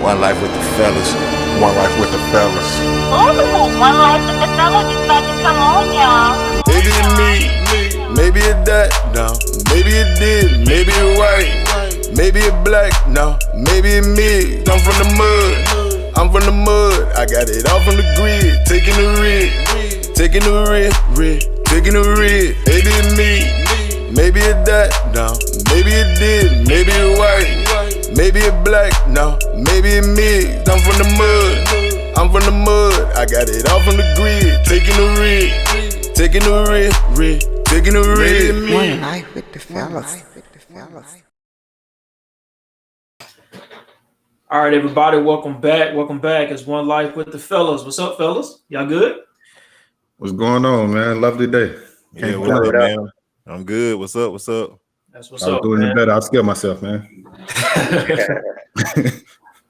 One life with the fellas. One life with the fellas. Ooh, one life with the fellas is about to come on, y'all. It is me. Maybe it that. No. Maybe it did. Maybe it white. Maybe it black. No. Maybe it mid. I'm from the mud. I'm from the mud. I got it all from the grid. Taking the rig. Taking the rig. Taking the rig. It is me. Maybe it that. No. Maybe it did. Maybe it white. Maybe it black. No. Maybe it mid. I'm from the mud. I'm from the mud. I got it all from the grid. Taking the rig. Taking the rig. Taking the rig. One life with the fellas. All right, everybody, welcome back. Welcome back. It's One Life with the Fellas. What's up, fellas? Y'all good? What's going on, man? Lovely day. Yeah, what's up, man? I'm good. What's up? What's up? That's what's I was up, doing man. it better. I scared myself, man.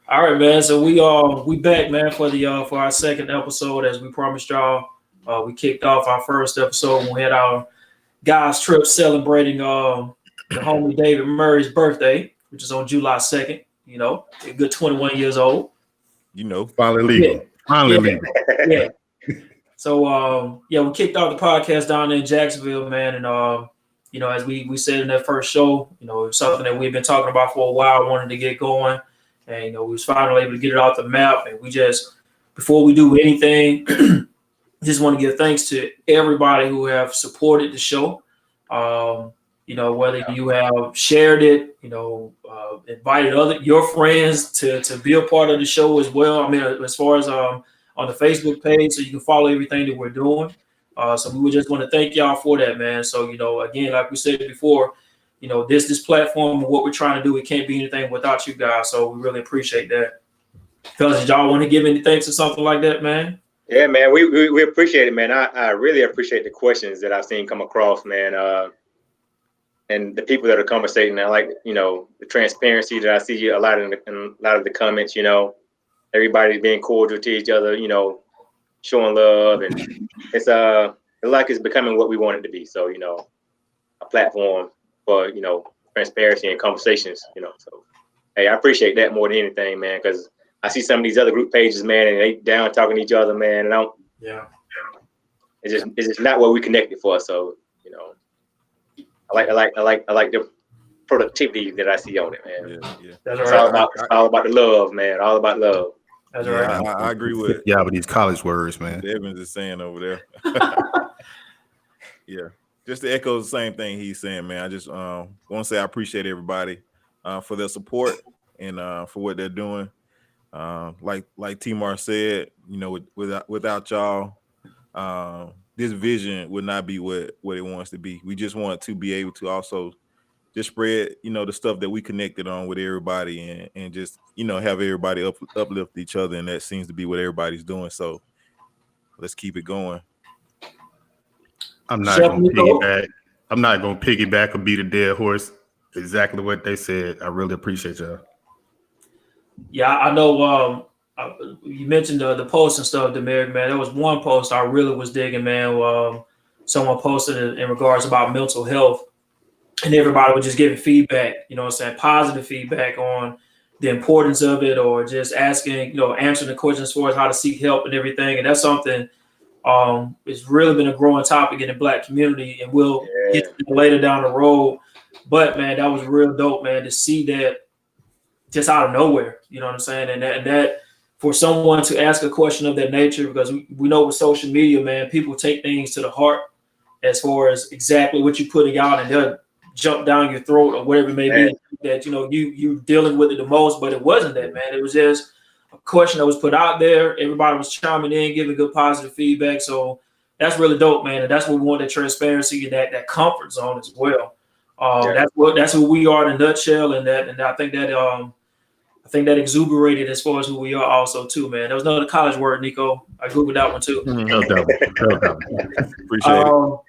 All right, man. So we back, man, for our second episode. As we promised y'all, we kicked off our first episode when we had our guys trip celebrating the homie David Murray's birthday, which is on July 2nd. You know, a good 21 years old. You know, Finally legal. Yeah. Finally legal. Yeah. So we kicked off the podcast down there in Jacksonville, man, and you know, as we said in that first show, you know, it's something that we've been talking about for a while, wanted to get going, and you know, we was finally able to get it off the map. And we just, before we do anything, just want to give thanks to everybody who have supported the show. You know, whether you have shared it, you know, invited your friends to be a part of the show as well. I mean, as far as on the Facebook page, so you can follow everything that we're doing. So we would just want to thank y'all for that, man. So, you know, again, like we said before, you know, this platform and what we're trying to do, it can't be anything without you guys. So we really appreciate that. Fellas, did y'all want to give any thanks or something like that, man? Yeah, man, we appreciate it, man. I really appreciate the questions that I've seen come across, man. And the people that are conversating, I like, you know, the transparency that I see a lot in a lot of the comments. You know, everybody's being cordial to each other. You know, showing love, and it's like it's becoming what we want it to be. So, you know, a platform for, you know, transparency and conversations. You know, so hey, I appreciate that more than anything, man, because I see some of these other group pages, man, and they down talking to each other, man, and I don't. Yeah. It's just not what we connected for. So, you know. I like the productivity that I see on it, man. yeah. That's It's all right. all about the love, man. All about love. That's all right. Yeah, I agree with Yeah, but these college words, man. Evans is saying over there. Yeah, just to echo the same thing he's saying, man. I just want to say I appreciate everybody for their support and for what they're doing. Like T-Mar said, you know, without y'all, this vision would not be what it wants to be. We just want to be able to also just spread, you know, the stuff that we connected on with everybody and just, you know, have everybody uplift each other. And that seems to be what everybody's doing. So let's keep it going. I'm not going to piggyback. I'm not going to piggyback or beat a dead horse. Exactly what they said. I really appreciate y'all. Yeah, I know. You mentioned the post and stuff, Demeric, man. There was one post I really was digging, man. Someone posted in regards about mental health, and everybody was just giving feedback, you know what I'm saying, positive feedback on the importance of it, or just asking, you know, answering the questions as far as how to seek help and everything. And that's something it's really been a growing topic in the Black community, and we'll get to it later down the road. But, man, that was real dope, man, to see that just out of nowhere, you know what I'm saying? And that for someone to ask a question of that nature, because we know with social media, man, people take things to the heart as far as exactly what you're putting out, and they'll jump down your throat or whatever it may be that, you know, you dealing with it the most. But it wasn't that, man. It was just a question that was put out there. Everybody was chiming in, giving good positive feedback. So that's really dope, man. And that's what we want, that transparency and that comfort zone as well. That's who we are in a nutshell, and I think that exuberated as far as who we are also too, man. That was another college word, Nico. I Googled that one too. No doubt. Appreciate it.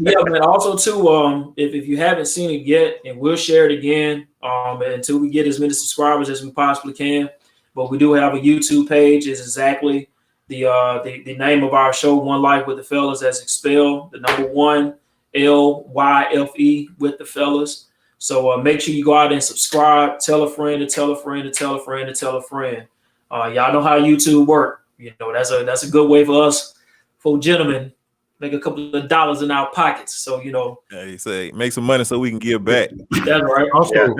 Yeah, man. Also too, if you haven't seen it yet, and we'll share it again until we get as many subscribers as we possibly can. But we do have a YouTube page. It's exactly the name of our show, One Life with the Fellas, as expelled, the number 1 LYFE with the Fellas. So make sure you go out and subscribe, tell a friend, and tell a friend, and tell a friend, and tell a friend. Y'all know how YouTube work. You know, that's a good way for us, for gentlemen, make a couple of dollars in our pockets. So, you know. Hey, say make some money so we can give back. That's right. Also,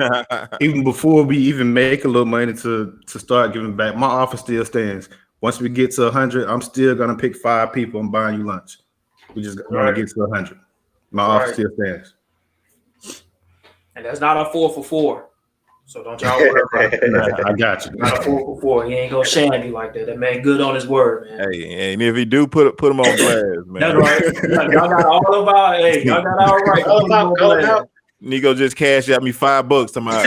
even before we even make a little money to start giving back, my offer still stands. Once we get to 100, I'm still gonna pick 5 people and buying you lunch. We just want to get to 100. My offer still stands. And that's not a 4 for 4. So don't y'all worry about it. I got you. Not a 4 for 4. He ain't gonna sham you like that. That man good on his word, man. Hey, and if he do, put him on blast, man. That's right. Y'all got all of our. Hey, y'all got all right. Out. Nico just cashed out me $5 to my.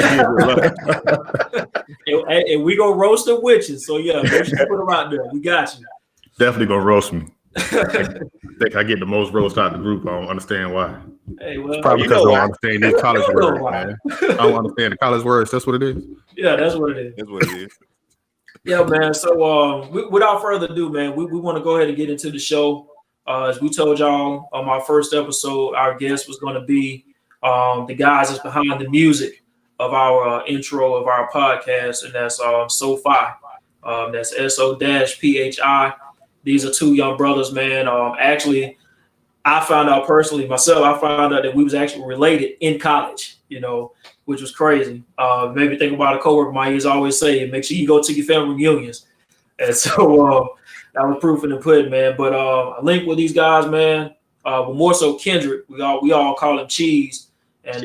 and we gonna roast the witches. So yeah, make sure you put them out there. We got you. Definitely gonna roast me. I think I get the most roast out of the group. I don't understand why. Hey, well, it's probably because I don't understand these college words, man. I don't understand the college words. That's what it is. Yeah, that's what it is. That's what it is. Yeah, man. So without further ado, man, we want to go ahead and get into the show. As we told y'all on our first episode, our guest was going to be the guys that's behind the music of our intro of our podcast, and that's So-Phi. That's SO-PHI. These are 2 young brothers, man. Actually, I found out personally myself. I found out that we was actually related in college, you know, which was crazy. Made me think about a coworker of mine. He used to always say, "Make sure you go to your family reunions." And so that was proof in the pudding, man. But I linked with these guys, man. But more so Kendrick. We all call him Cheese. And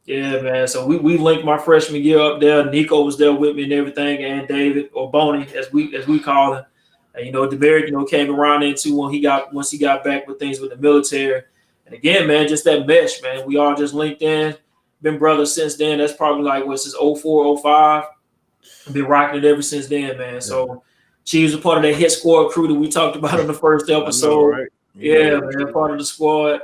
yeah, man. So we linked my freshman year up there. Nico was there with me and everything, and David, or Boney, as we call him. And, you know, DeMeric, you know, came around into once he got back with things with the military. And again, man, just that mesh, man. We all just linked in, been brothers since then. That's probably like since 04, 05. Been rocking it ever since then, man. So Cheese was part of that hit squad crew that we talked about in the first episode. Know, right? Yeah, man, part of the squad.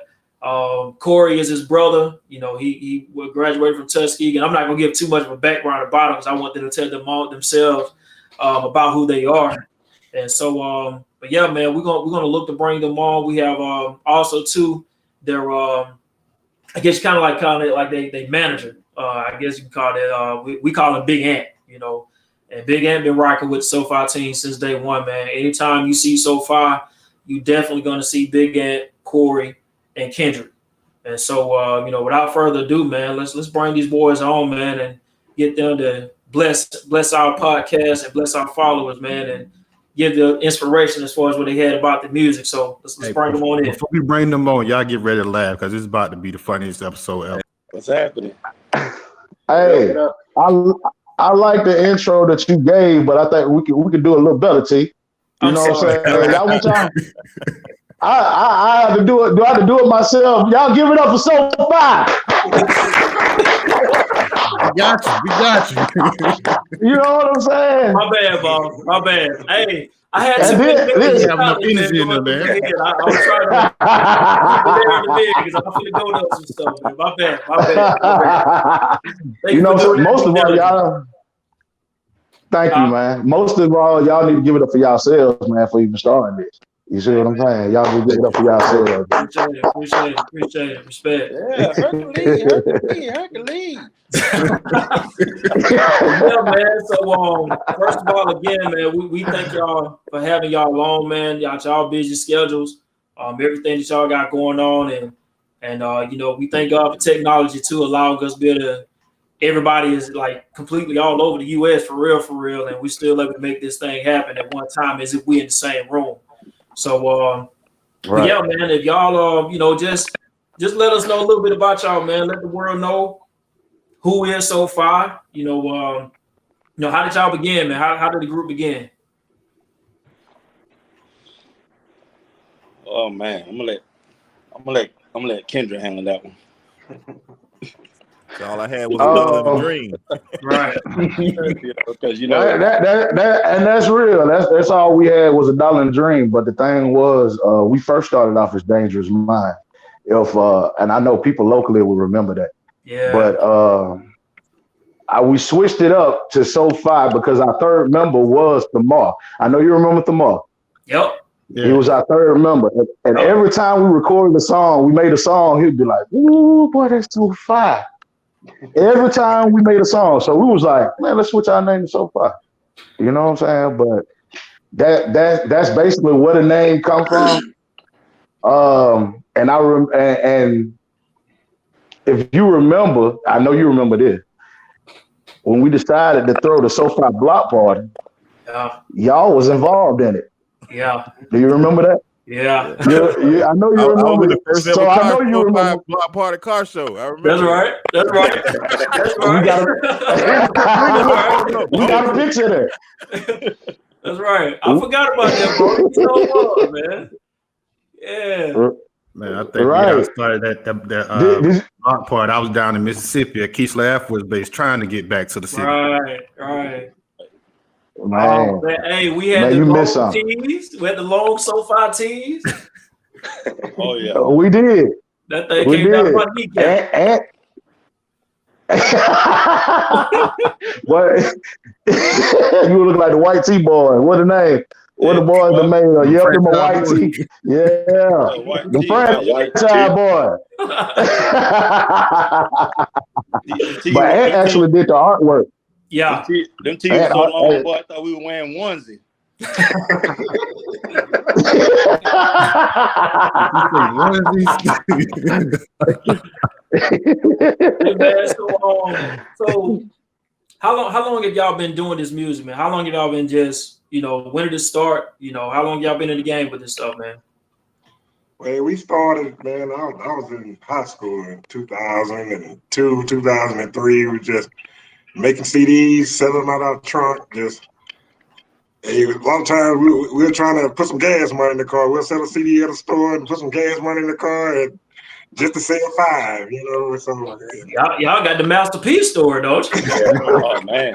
Corey is his brother. You know, he graduated from Tuskegee. And I'm not gonna give too much of a background about him because I want them to tell them all themselves about who they are. And so, but yeah, man, we're gonna look to bring them on. We have also too. They're I guess kind of like they manager. I guess you can call it. We call him Big Ant. You know, and Big Ant been rocking with the So-Phi team since day one, man. Anytime you see So-Phi, you definitely gonna see Big Ant, Corey, and Kendrick. And so, you know, without further ado, man, let's bring these boys on, man, and get them to bless our podcast and bless our followers, man, and give the inspiration as far as what they had about the music. So let's bring them on in. Before we bring them on, y'all get ready to laugh because it's about to be the funniest episode ever. What's happening? Hey, I like the intro that you gave, but I think we could do a little better, T. You know what I'm saying? Y'all want y'all? I have to do it. Do I have to do it myself? Y'all give it up for So-Phi. We got you. You know what I'm saying? My bad, Bob. My bad. Hey, I had some energy in there, man. I was trying to because I'm finna go to some stuff, man. My bad. You know, so most of all, y'all. Thank you, man. Most of all, y'all need to give it up for yourselves, man, for even starting this. You see what I'm saying? Y'all need to give it up for yourselves. Appreciate it. Respect. Yeah, Hercules. Yeah, man. So, first of all, again, man, we thank y'all for having y'all on, man. Y'all busy schedules, everything that y'all got going on, and you know, we thank God for technology too, allowing us to be able to. Everybody is like completely all over the U.S. for real, and we still able to make this thing happen at one time as if we in the same room. So, right. Yeah, man, if y'all, you know, just let us know a little bit about y'all, man. Let the world know who is So-Phi. You know, how did y'all begin, man? How did the group begin? Oh man, I'm gonna let Kendra handle that one. So all I had was a dollar dream. Right. Because you know that and that's real. That's all we had was a dollar and dream. But the thing was, we first started off as Dangerous Mind. And I know people locally will remember that. Yeah. But we switched it up to So-Phi because our third member was Thamar. I know you remember Thamar. Yep. Yeah. He was our third member. And every time we recorded a song, we made a song, he'd be like, "Ooh, boy, that's So-Phi." every time we made a song. So we was like, man, let's switch our name to So-Phi. You know what I'm saying? But that's basically where the name come from. And if you remember, I know you remember this. When we decided to throw the So-Phi block party, y'all was involved in it. Yeah. Do you remember that? Yeah. I know you remember. I was in the first ever so I know you remember. block party car show. I remember. That's right. That's right. That's right. We got a picture there. That's right. I forgot about that, bro. You so hard, man. Yeah. Man, I think we got started that block part. I was down in Mississippi at Keesler Air Force Base trying to get back to the city. Right. Man. Hey, we had the long tees. We had the long So-Phi tees. Oh yeah, we did. That thing came down my kneecap. But you look like the white T boy. What the name? What the boys that made yep, them a white T. Yeah. The franchise boy. But Ant actually did the artwork. Yeah. Them tees were so long, boy, I thought we were wearing onesie. Hey, man, so how long have y'all been doing this music, man? How long have y'all been just, when did it start? How long y'all been in the game with this stuff, man? Well, we started, man, I was in high school in 2002, 2003. We just making CDs, selling them out our trunk. Just a lot of times we were trying to put some gas money in the car. We'll sell a CD at a store and put some gas money in the car and just to sell 5, So y'all got the Masterpiece store, don't you? Oh man,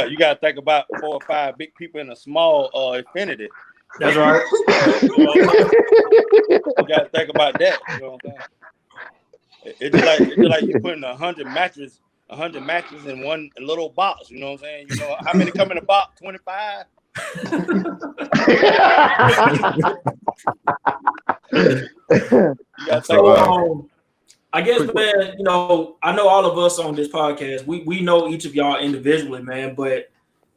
you got to think about 4 or 5 big people in a small Infinity. That's right. You got to think about that. You know what I'm saying? It's just like you putting 100 mattresses in one little box. You know what I'm saying? How many come in a box? 25. I guess, man, I know all of us on this podcast, we know each of y'all individually, man, but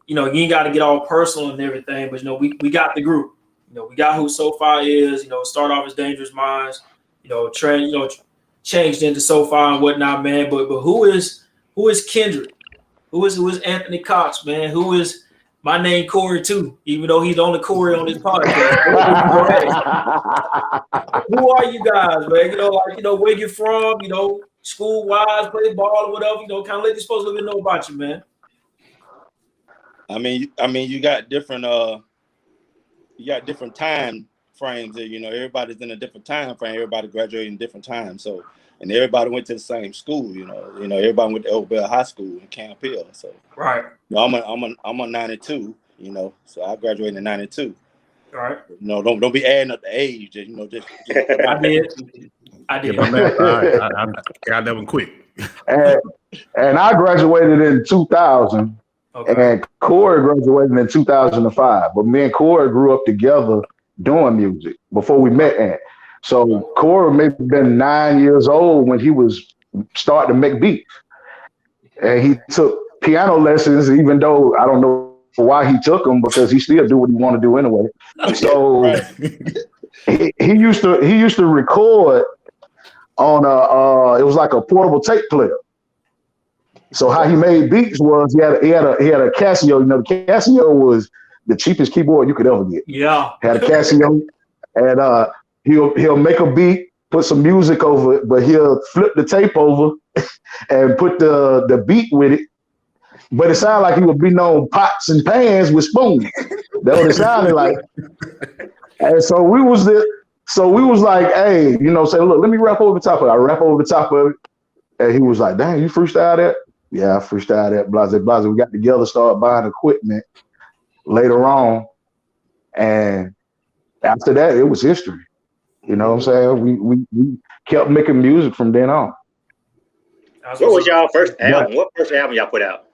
you ain't got to get all personal and everything, but we got the group. We got who So-Phi is, start off as Dangerous Minds, changed into So-Phi and whatnot, man. But who is Kendrick? Who is Anthony Cox, man? Who is my name Corey too, even though he's the only Corey on this podcast. Who are you guys, man? Where you from, school wise, play ball or whatever, kind of let these folks a little bit know about you, man. I mean, you got different time frames there, everybody's in a different time frame, everybody graduating different times. So, and everybody went to the same school, everybody went to Oak Bell High School in Camp Hill. So right. I'm a 92, so I graduated in 92. All right. Don't be adding up the age, just I did. I got that one quick. And I graduated in 2000. Okay. And Corey graduated in 2005. But me and Corey grew up together doing music before we met Ant. So Corey maybe been 9 years old when he was starting to make beats. And he took piano lessons, even though I don't know why he took them, because he still do what he want to do anyway. So he used to record on it was like a portable tape player. So how he made beats was he had a Casio. The Casio was the cheapest keyboard you could ever get. Yeah, had a Casio, and he'll make a beat, put some music over it, but he'll flip the tape over and put the beat with it. But it sounded like he would beating on pots and pans with spoons. That's what it sounded like. And so we was like, hey, say, look, let me rap over the top of it. I rap over the top of it. And he was like, dang, you freestyle that? Yeah, I freestyle that, blase, blase. We got together, started buying equipment later on. And after that, it was history. You know what I'm saying? We kept making music from then on. What was y'all first album? What first album y'all put out?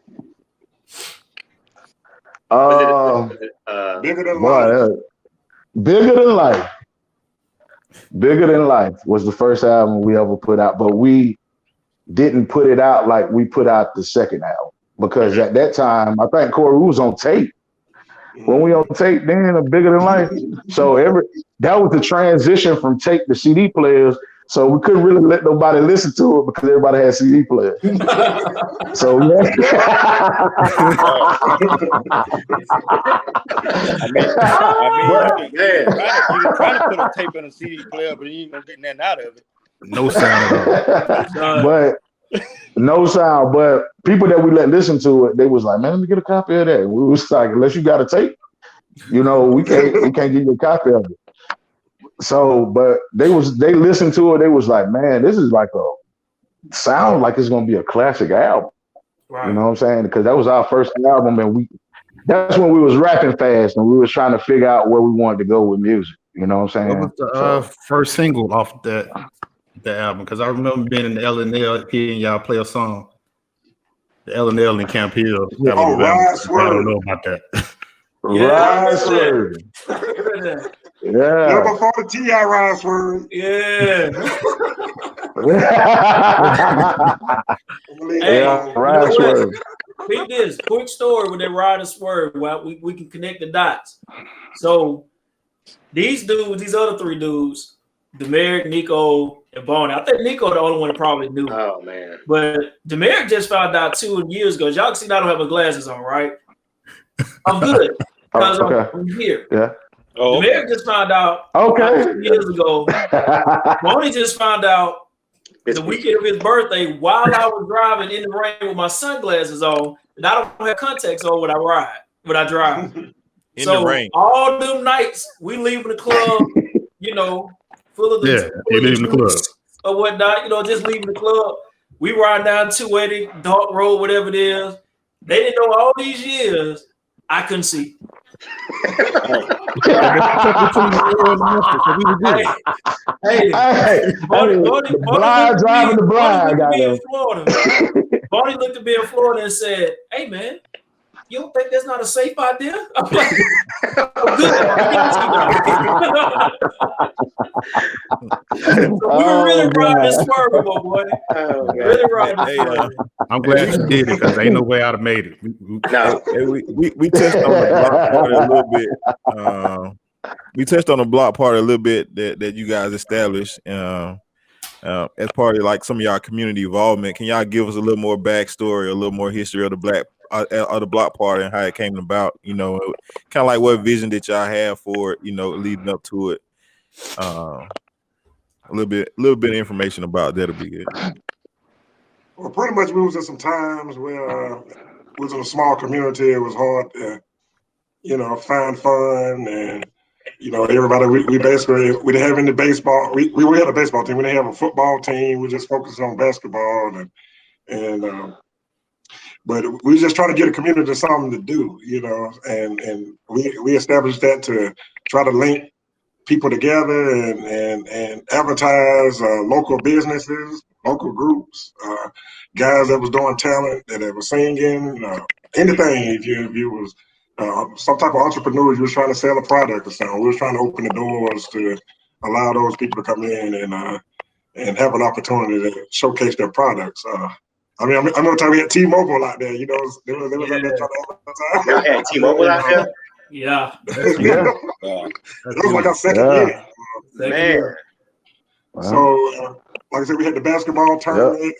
Bigger Than Life. Bigger Than Life. Bigger Than Life was the first album we ever put out. But we didn't put it out like we put out the second album. Because at that time, I think Corey was on tape. When we on tape, then a Bigger Than Life. So that was the transition from tape to CD players. So we couldn't really let nobody listen to it because everybody had CD players. So I mean, you can try to put a tape in a CD player, but you ain't gonna get nothing out of it. No sound at all. But no sound. But people that we let listen to it, they was like, man, let me get a copy of that. We was like, unless you got a tape, we can't give you a copy of it. So, but they listened to it, they was like, man, this is like sound like it's gonna be a classic album. Right. You know what I'm saying? Because that was our first album, and that's when we was rapping fast and we was trying to figure out where we wanted to go with music. You know what I'm saying? What was the first single off the album? Because I remember being in the L&L hearing y'all play a song. The L&L in Camp Hill. Ride Swerve. I don't know about that. Ride Swerve. Yeah. Before the T.I. Ride Swerve. Yeah. Ride Swerve. Pick this quick story with that Ride and Swerve. Well, we can connect the dots. So these other three dudes, Demeric, Nico, and Bonnie. I think Nico the only one that probably knew. Oh man. But Demeric just found out 2 years ago. Y'all can see I don't have my glasses on, right? I'm good. Because I'm here. Yeah. Oh, Demeric just found out 2 years ago. Bonnie just found out the weekend of his birthday while I was driving in the rain with my sunglasses on, and I don't have contacts on when I drive. In the rain. All them nights we leaving the club, full of the club or whatnot, just leaving the club. We ride down 280, Dark Road, whatever it is. They didn't know all these years I couldn't see. Blind driving the blind. Bonnie looked at me in Florida and said, "Hey man, you don't think that's not a safe idea?" I'm like, I'm good. We were really riding this swerve, my boy. Really riding this swerve. I'm glad you did it because ain't no way I'd have made it. We touched on the block party a little bit. We touched on the block party a little bit that you guys established as part of like some of y'all community involvement. Can y'all give us a little more backstory, a little more history of the block party and how it came about? Kind of like what vision did y'all have for it? Leading up to it. A little bit of information about that'll be good. Well, pretty much we was at some times where we was in a small community. It was hard to, find fun and, everybody, we basically, we didn't have any baseball. We had a baseball team. We didn't have a football team. We just focused on basketball but we were just trying to get a community something to do, and we established that to try to link people together and advertise local businesses, local groups, guys that was doing talent, that was singing, anything. If you was some type of entrepreneur, you was trying to sell a product or something, we was trying to open the doors to allow those people to come in and have an opportunity to showcase their products. I'm gonna tell you, we had T-Mobile out there. They was out there trying to advertise. Y'all had T-Mobile out there? Yeah. It was like our second year. Man. So, like I said, we had the basketball tournament.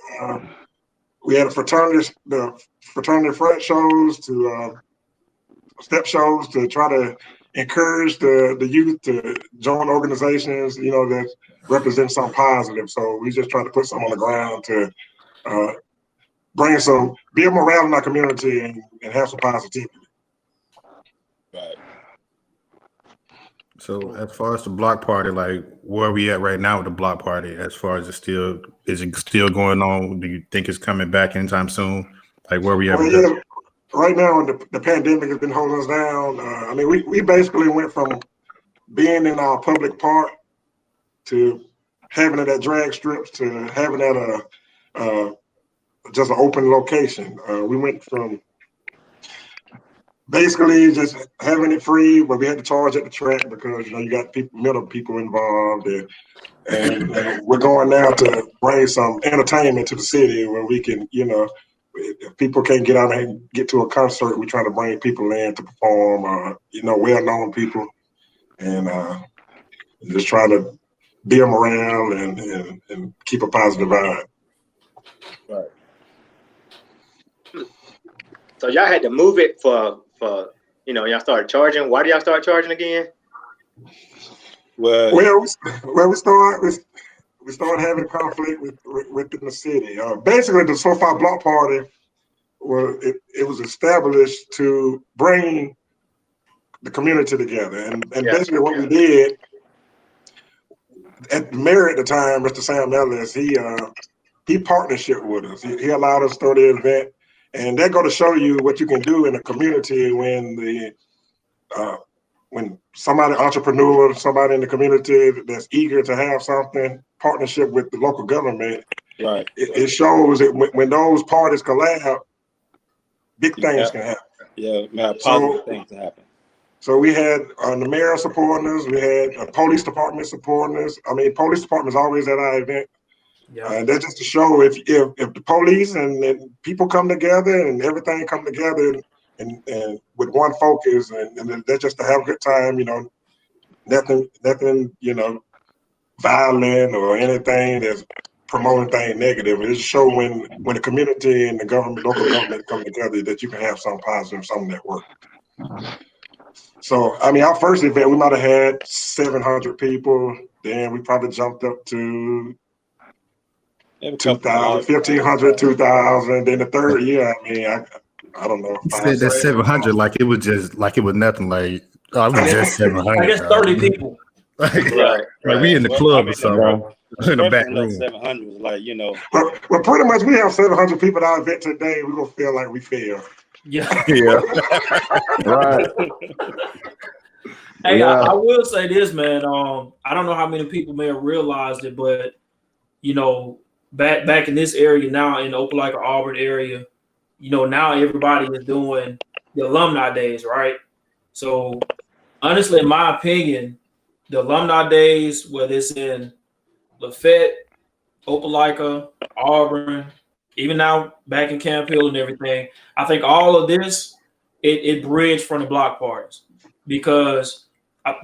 We had the fraternity front shows to step shows to try to encourage the youth to join organizations, that represent something positive. So we just try to put something on the ground to build morale in our community and have some positivity. Right. So as far as the block party, like where are we at right now with the block party? As far as is it still going on? Do you think it's coming back anytime soon? Like where are we at? Right now, the pandemic has been holding us down. We basically went from being in our public park to having it at drag strips to having it at just an open location. We went from basically just having it free, but we had to charge at the track because you got middle people involved, and we're going now to bring some entertainment to the city where we can, if people can't get out and get to a concert, we're trying to bring people in to perform, well-known people, and just trying to be them around and keep a positive vibe. Right. So y'all had to move it for y'all started charging. Why do y'all start charging again? Well, we started having conflict within the city. Basically, the So-Phi Block Party was established to bring the community together, and basically what we did. At the mayor at the time, Mr. Sam Ellis, he partnership with us. He allowed us to throw the event, and that go to show you what you can do in a community when somebody entrepreneur, somebody in the community that's eager to have something partnership with the local government. Right. It shows that when those parties collab, big things can happen. Yeah, positive things to happen. So we had the mayor supporting us. We had a police department supporting us. I mean, police department is always at our event. Yeah. That's just to show if the police and people come together and everything come together and with one focus and that's just to have a good time. Nothing violent or anything that's promoting things negative. It just show when the community and the government, local government come together that you can have something positive, something that works. So, I mean, our first event, we might have had 700 people. Then we probably jumped up to 2,000, 1,500, 2,000. Then the third year, I mean, I don't know. You said that 700 like it was nothing. Like, it was just 700. I guess 30 people. Like we in the club or something. In the back room. 700 was like, Well, pretty much we have 700 people at our event today. We're going to feel like we failed. Yeah. Right. Hey, I will say this, man. I don't know how many people may have realized it, but back in this area now in the Opelika, Auburn area, now everybody is doing the alumni days, right? So honestly, in my opinion, the alumni days, whether it's in Lafayette, Opelika, Auburn, even now back in Camp Hill and everything, I think all of this, it bridged from the block parties because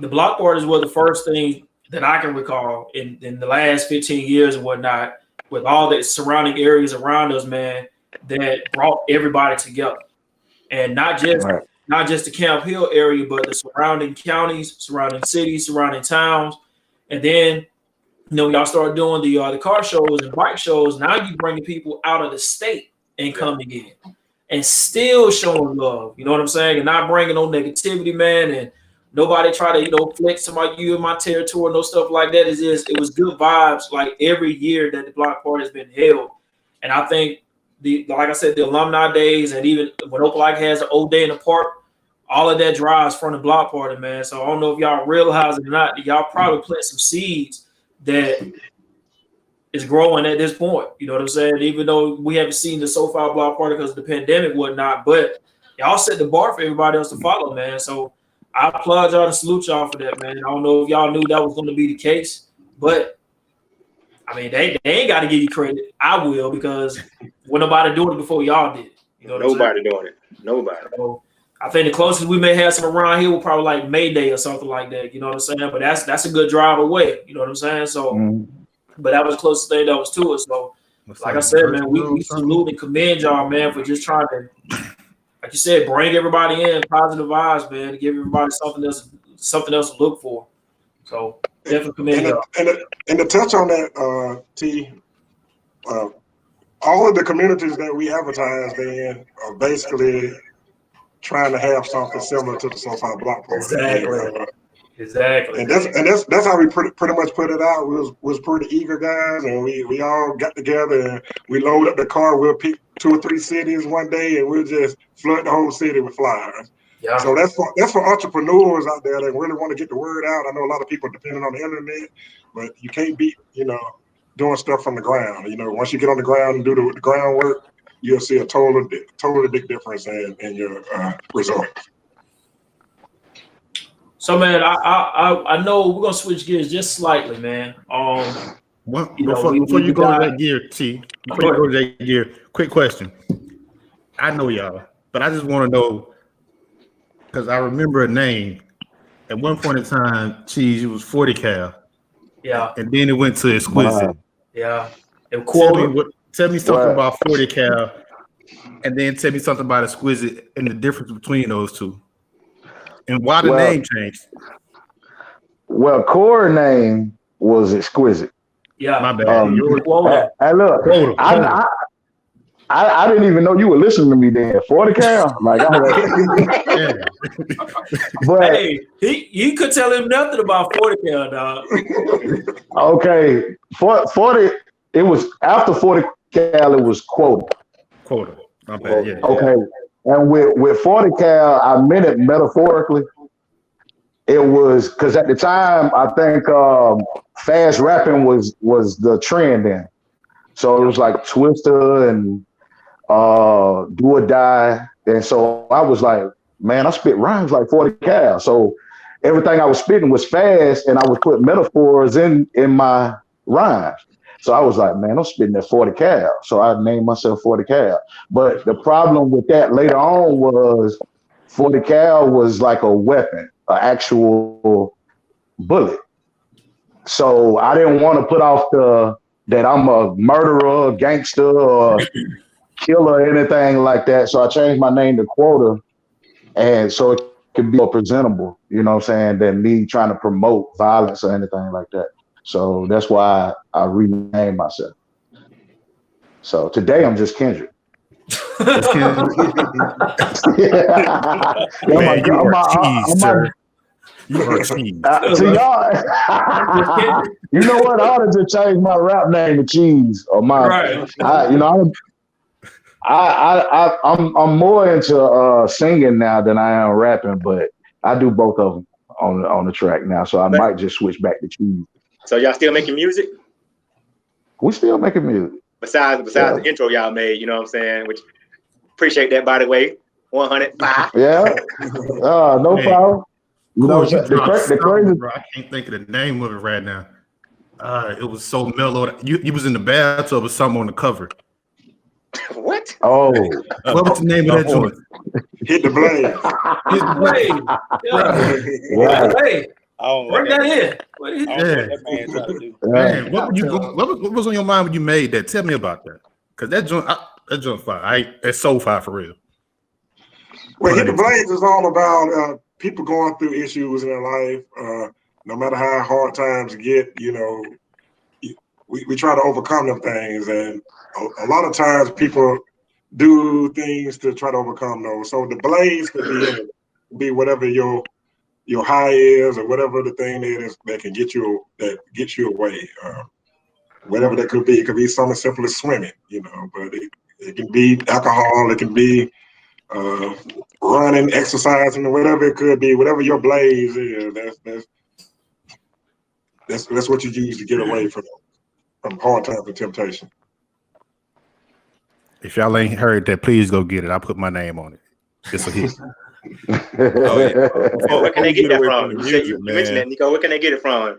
the block parties were the first thing that I can recall in the last 15 years and whatnot, with all the surrounding areas around us, man, that brought everybody together. And not just the Camp Hill area, but the surrounding counties, surrounding cities, surrounding towns. And then y'all start doing the car shows and bike shows. Now you bringing people out of the state and coming in and still showing love. You know what I'm saying? And not bringing no negativity, man. And nobody try to, flex somebody you in my territory, no stuff like that. It was good vibes like every year that the block party has been held. And I think like I said, the alumni days and even when Opelika has an old day in the park, all of that drives from the block party, man. So I don't know if y'all realize it or not, y'all probably plant some seeds that is growing at this point. You know what I'm saying? Even though we haven't seen the So-Phi block party because of the pandemic and whatnot, but y'all set the bar for everybody else to follow, man. So I applaud y'all and salute y'all for that, man. I don't know if y'all knew that was going to be the case, but I mean, they ain't got to give you credit. I will, because when nobody doing it before y'all did. You know what Nobody doing it. Nobody. So I think the closest we may have some around here will probably like May Day or something like that. You know what I'm saying? But that's a good drive away. You know what I'm saying? So, but that was the closest thing that was to us. So, like I said, man, we salute and commend y'all, man, for just trying to, like you said, bring everybody in, positive vibes, man, to give everybody something else to look for. So definitely commend y'all. And to touch on that, T, all of the communities that we advertise in are basically trying to have something similar to the So-Phi block party. Exactly. And that's how we pretty much put it out. We was pretty eager guys, and we all got together and we load up the car. We'll pick 2 or 3 cities one day, and we'll just flood the whole city with flyers. Yeah. So that's for entrepreneurs out there that really want to get the word out. I know a lot of people depending on the internet, but you can't beat doing stuff from the ground. Once you get on the ground and do the groundwork, you'll see a totally big difference in your results. So man, I know we're gonna switch gears just slightly, man. Before you go to that gear, before you go to that gear, quick question. I know y'all, but I just want to know because I remember a name. At one point in time, Cheese, it was 40 cal. Yeah. And then it went to Exquisite. Wow. Yeah. And tell me something about 40 cal, and then tell me something about Exquisite and the difference between those two. And why the name changed. Well, core name was Exquisite. Yeah. My bad. Look, I didn't even know you were listening to me then. 40 cal? Like, but hey, he could tell him nothing about 40 cal, dog. Okay. 40, it was after 40 cal, it was quota. Quota. My bad, yeah. Okay. And with 40 cal, I meant it metaphorically. It was because at the time, I think fast rapping was the trend then. So it was like Twister and Do or Die. And so I was like, man, I spit rhymes like 40 cal. So everything I was spitting was fast, and I would put metaphors in my rhymes. So I was like, man, I'm spitting at 40 cal. So I named myself 40 cal. But the problem with that later on was 40 cal was like a weapon, an actual bullet. So I didn't want to put off that I'm a murderer, gangster, or killer, or anything like that. So I changed my name to Quota, and so it could be more presentable, you know what I'm saying, than me trying to promote violence or anything like that. So that's why I renamed myself. So today I'm just Kendrick. Man, you are cheese, sir. You are cheese. So y'all, you know what? I ought to just change my rap name to Cheese or my. Right. I'm more into singing now than I am rapping, but I do both of them on the track now. So I might just switch back to Cheese. So y'all still making music? We still making music. Besides the intro y'all made, you know what I'm saying? Which appreciate that, by the way. 105. Yeah. No problem. You know, the crazy. Bro, I can't think of the name of it right now. It was so mellow. You was in the bathtub or something on the cover. What? Oh. What was the name of that joint? Hit the blade. Hit the blade. Yeah. Hey. Bring that in. Man, what was on your mind when you made that? Tell me about that. Because that joint fire. It's So-Phi for real. Well, Hit the Blades is all about people going through issues in their life. No matter how hard times get, you know, we try to overcome them things. And a lot of times people do things to try to overcome those. So the blades could be whatever your high is, or whatever the thing is that can get you away. Whatever that could be. It could be something simple as swimming, you know, but it can be alcohol, it can be running, exercising, or whatever it could be, whatever your blaze is, that's what you use to get away from hard times and temptation. If y'all ain't heard that, please go get it. I put my name on it. It's a hit. Where can they get that from? You mentioned that, Nico. Where can they get it from?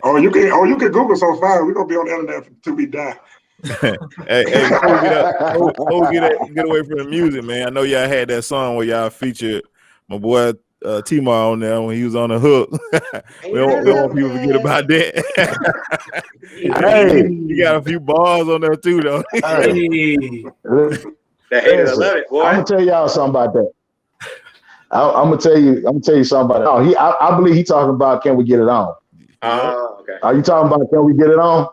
Oh, you can Google So-Phi. We're gonna be on the internet till we die. Hey, get away from the music, man. I know y'all had that song where y'all featured my boy T-Mar on there when he was on the hook. we don't want people to forget about that. Hey. You got a few bars on there too, though. The haters love it, boy. I'm gonna tell y'all something about that. I'm gonna tell you something about it. I believe he's talking about Can We Get It On? Okay. Are you talking about Can We Get It On?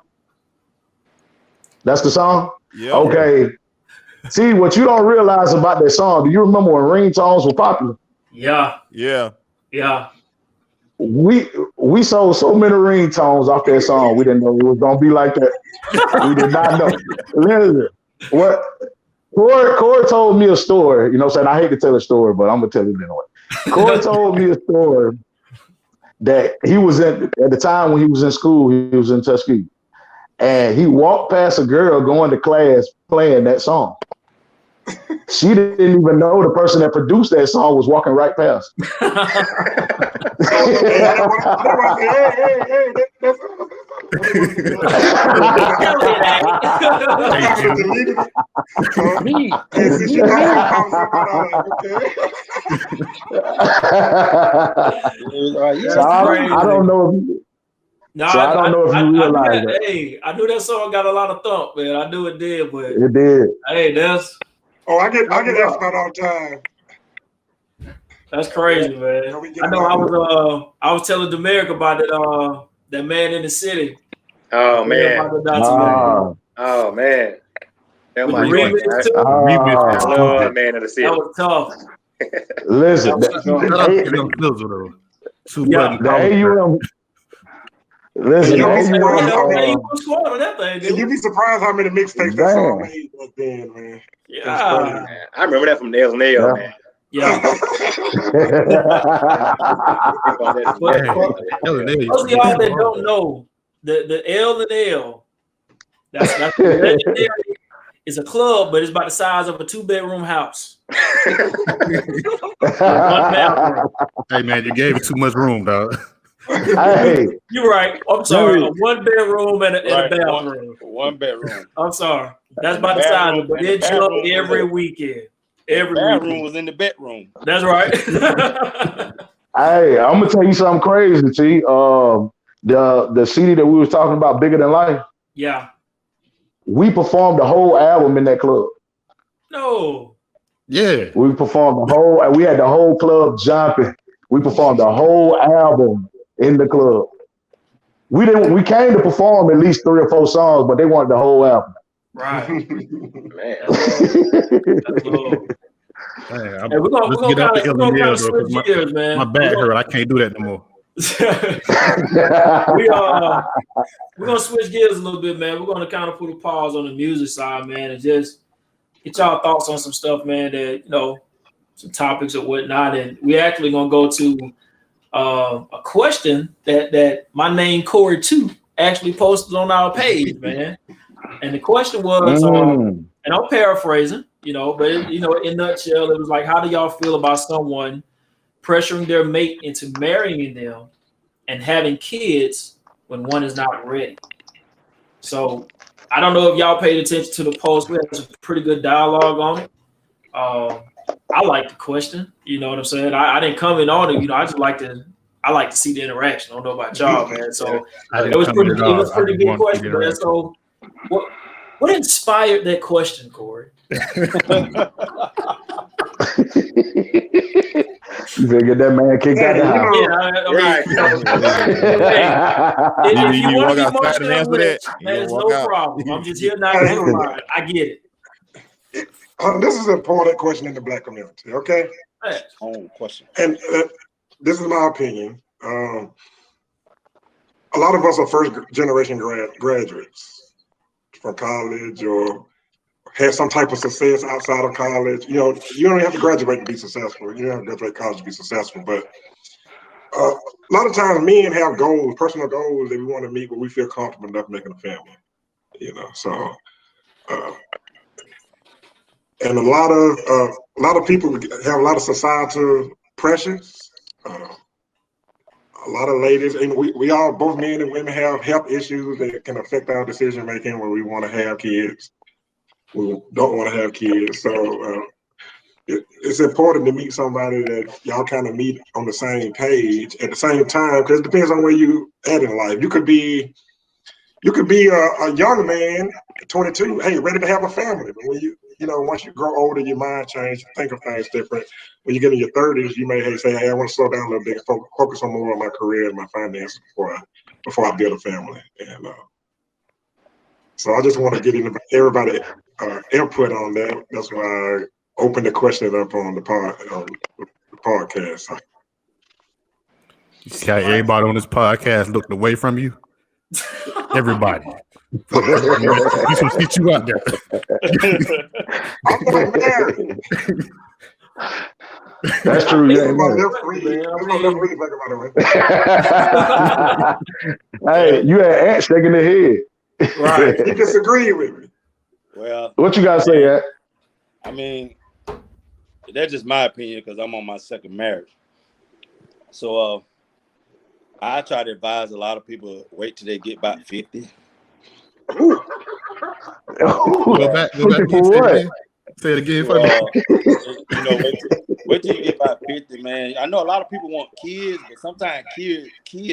That's the song? Yeah. Okay. See, what you don't realize about that song, do you remember when ringtones were popular? Yeah. We sold so many ringtones off that song, we didn't know it was gonna be like that. We did not know. Listen, what Corey told me a story, you know what I'm saying? I hate to tell a story, but I'm gonna tell it anyway. Corey told me a story that he was at the time when he was in school, he was in Tuskegee. And he walked past a girl going to class playing that song. She didn't even know the person that produced that song was walking right past. I don't know if you, I don't know if you realize that. Hey, I knew that song got a lot of thump, man. I knew it did, but it did. Hey, that's I get asked about all the time. That's crazy, man. I know. I was telling Demeric about that Man in the City. Oh man. Oh man. That was remix too. Lord, Man in the City. That was tough. Listen, the AUM. Listen, you'd be surprised how many mixtapes that song made back then, man. Yeah, I remember that from Nail Nail, man. Yeah. Most of y'all that don't know, the L and L, that's legendary. It's a club, but it's about the size of a 2-bedroom house. Hey man, you gave it too much room, dog. Hey, you're right. I'm sorry. A 1-bedroom and a bathroom. One bedroom. I'm sorry. That's about the size of it, but it jumped every weekend. Every bedroom was in the bedroom. That's right. Hey, I'm gonna tell you something crazy, T. The CD that we was talking about, Bigger Than Life. Yeah. We performed the whole album in that club. No. Yeah. We performed we had the whole club jumping. We performed the whole album in the club. We came to perform at least 3 or 4 songs, but they wanted the whole album. Right. Man. Hey, let's get out the Illinois, bro, because my back hurt. I can't do that no more. We're gonna switch gears a little bit, man. We're gonna kind of put a pause on the music side, man, and just get y'all thoughts on some stuff, man, that some topics or whatnot. And we're actually gonna go to a question that my name Corey 2 actually posted on our page, man. And the question was, and I'm paraphrasing, but in a nutshell, it was like, how do y'all feel about someone pressuring their mate into marrying them and having kids when one is not ready? So I don't know if y'all paid attention to the post. We had some pretty good dialogue on it. I like the question. You know what I'm saying? I didn't comment on it. I just like to see the interaction. I don't know about y'all, man. So it was pretty good question, man. So what inspired that question, Corey? You better get that man kicked out of the house. If you want to be more self-rich, that is no problem. I'm just here not to provide. I get it. This is an important question in the Black community, okay? Question. And this is my opinion. A lot of us are first generation graduates from college or had some type of success outside of college. You don't have to graduate to be successful. You don't have to graduate college to be successful. But a lot of times men have goals, personal goals that we want to meet where we feel comfortable enough making a family. So and a lot of people have a lot of societal pressures. A lot of ladies, and we all, both men and women, have health issues that can affect our decision making where we want to have kids, we don't want to have kids. So it's important to meet somebody that y'all kind of meet on the same page at the same time, because it depends on where you at in life. You could be a young man, 22, hey, ready to have a family. But when once you grow older, your mind changes, think of things different. When you get in your 30s, you may say, hey, I want to slow down a little bit, focus on more on my career and my finances before I build a family. And so I just want to get everybody input on that. That's why I opened the question up on the podcast. You see how everybody on this podcast looked away from you? Everybody. You should get you out there. I'm not married. That's true. Yeah, hey, you had Ant shaking their head. Right. You disagree with me. Well, what you gotta say, Ant? I mean, that's just my opinion because I'm on my second marriage. So I try to advise a lot of people wait till they get about 50. Go back For what? Say it again for me. You know, wait till you get about 50, man. I know a lot of people want kids, but sometimes kids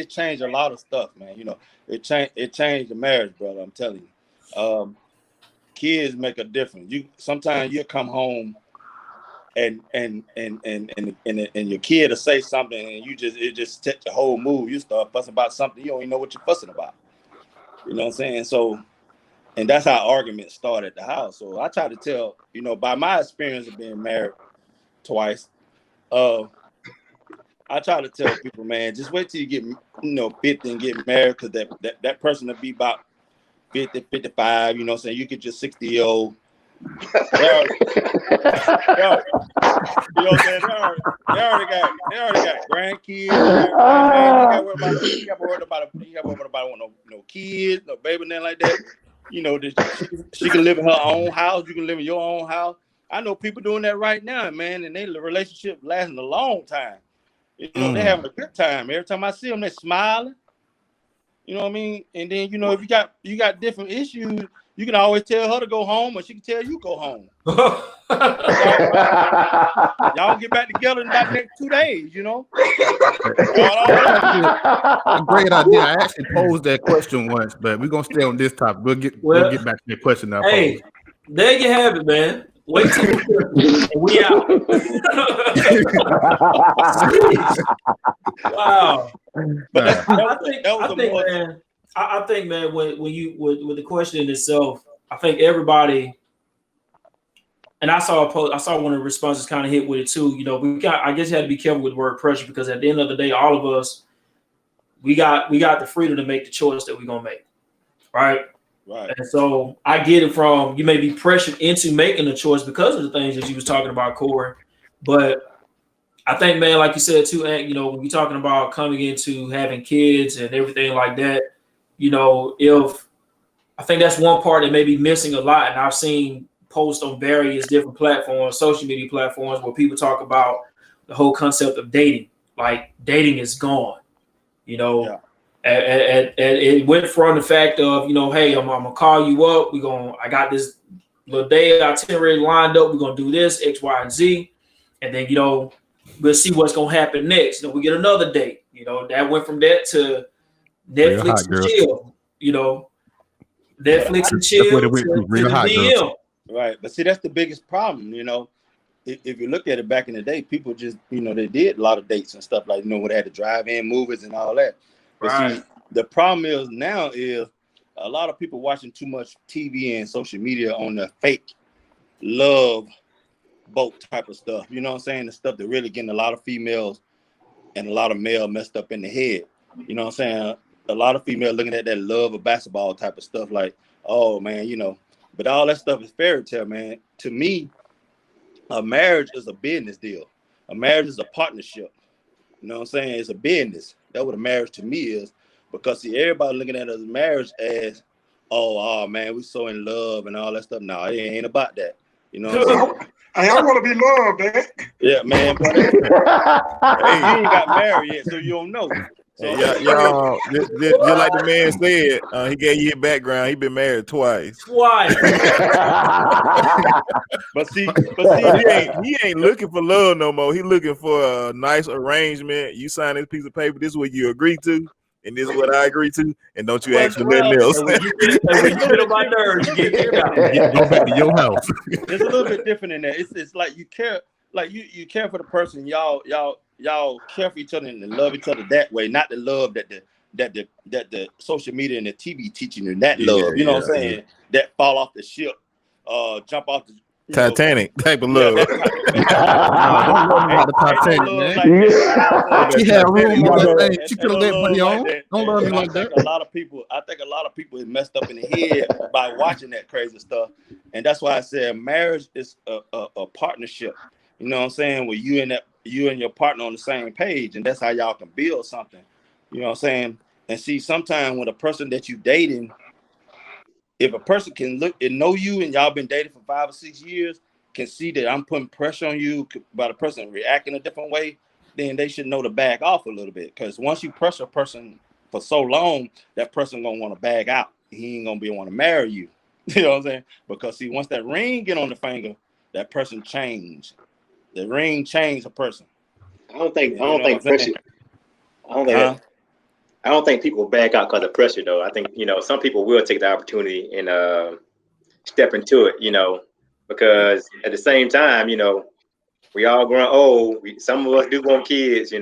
change a lot of stuff, man. You know, it changed the marriage, brother. I'm telling you. Kids make a difference. Sometimes you'll come home and your kid will say something and it just takes your whole mood. You start fussing about something you don't even know what you're fussing about. You know what I'm saying? So, and that's how arguments start at the house. So I try to tell, you know, by my experience of being married twice, I try to tell people, man, just wait till you get, 50 and get married, because that person will be about 50, 55, you know what I'm saying? You get your 60-year-old. They already got grandkids. Man, you got to worry about no kids, no baby, nothing like that. You know, she can live in her own house. You can live in your own house. I know people doing that right now, man, and their relationship lasting a long time. You know, they're having a good time. Every time I see them, they're smiling. You know what I mean? And then, you know, if you got different issues, you can always tell her to go home, or she can tell you go home. Y'all get back together in about next 2 days, you know? A great idea. I actually posed that question once, but we're gonna stay on this topic. We'll get back to the question now. Hey, there you have it, man. Wait till we out. Wow. But I think, man, when you with the question in itself, I think everybody, and I saw one of the responses kind of hit with it too. You know, I guess you had to be careful with the word pressure, because at the end of the day, all of us, we got the freedom to make the choice that we're gonna make, right? Right. And so I get it from, you may be pressured into making a choice because of the things that you was talking about, Corey. But I think, man, like you said too, you know, when you're talking about coming into having kids and everything like that, you know, I think that's one part that may be missing a lot. And I've seen posts on various different platforms, social media platforms, where people talk about the whole concept of dating. Like, dating is gone, you know. Yeah. And it went from the fact of, you know, hey, I'm gonna call you up. I got this little day itinerary lined up. We're gonna do this, X, Y, and Z, and then, you know, we'll see what's gonna happen next. You know, we get another date. You know, that went from that to Netflix and chill. You know, Netflix and chill to the DM. Right, but see, that's the biggest problem. You know, if you look at it back in the day, people just, you know, they did a lot of dates and stuff, like, you know, when they had to drive-in movies and all that. But see, the problem is now is a lot of people watching too much TV and social media on the fake love boat type of stuff. You know what I'm saying? The stuff that really getting a lot of females and a lot of male messed up in the head. You know what I'm saying? A lot of females looking at that love of basketball type of stuff, like, oh man, you know, but all that stuff is fairy tale, man. To me, a marriage is a business deal. A marriage is a partnership. You know what I'm saying? It's a business. That's what a marriage to me is. Because see, everybody looking at us marriage as, oh man, we so in love and all that stuff. No, it ain't about that. You know what I'm saying? Hey, I want to be loved, man. Yeah, man. But hey, you ain't got married yet, so you don't know. So y'all, just like the man said, he gave you a background. He been married twice. But see, he ain't looking for love no more. He looking for a nice arrangement. You sign this piece of paper. This is what you agree to, and this is what I agree to. And don't you ask for nothing else. When you get on my nerves, you get out. Go back to your house. It's a little bit different in that. It's like you care, like you care for the person. Y'all care for each other and love each other that way, not the love that the social media and the TV teaching you. That love, you know what I'm saying? That fall off the ship, jump off the Titanic type of love. Don't love about the Titanic, man. She had room on that thing. She could have let money on. Don't love me like that. I think a lot of people is messed up in the head by watching that crazy stuff, and that's why I said marriage is a partnership. You know what I'm saying? Where you and your partner on the same page, and that's how y'all can build something. You know what I'm saying? And see, sometimes when a person that you dating, if a person can look and know you and y'all been dating for 5 or 6 years, can see that I'm putting pressure on you by the person reacting a different way, then they should know to back off a little bit. Because once you pressure a person for so long, that person gonna want to back out. He ain't gonna want to marry you. You know what I'm saying? Because see, once that ring get on the finger, that person change. The ring changed a person. I don't think pressure. I don't think people back out because of pressure, though. I think some people will take the opportunity and step into it, because at the same time, we all growing old. Some of us do want kids, at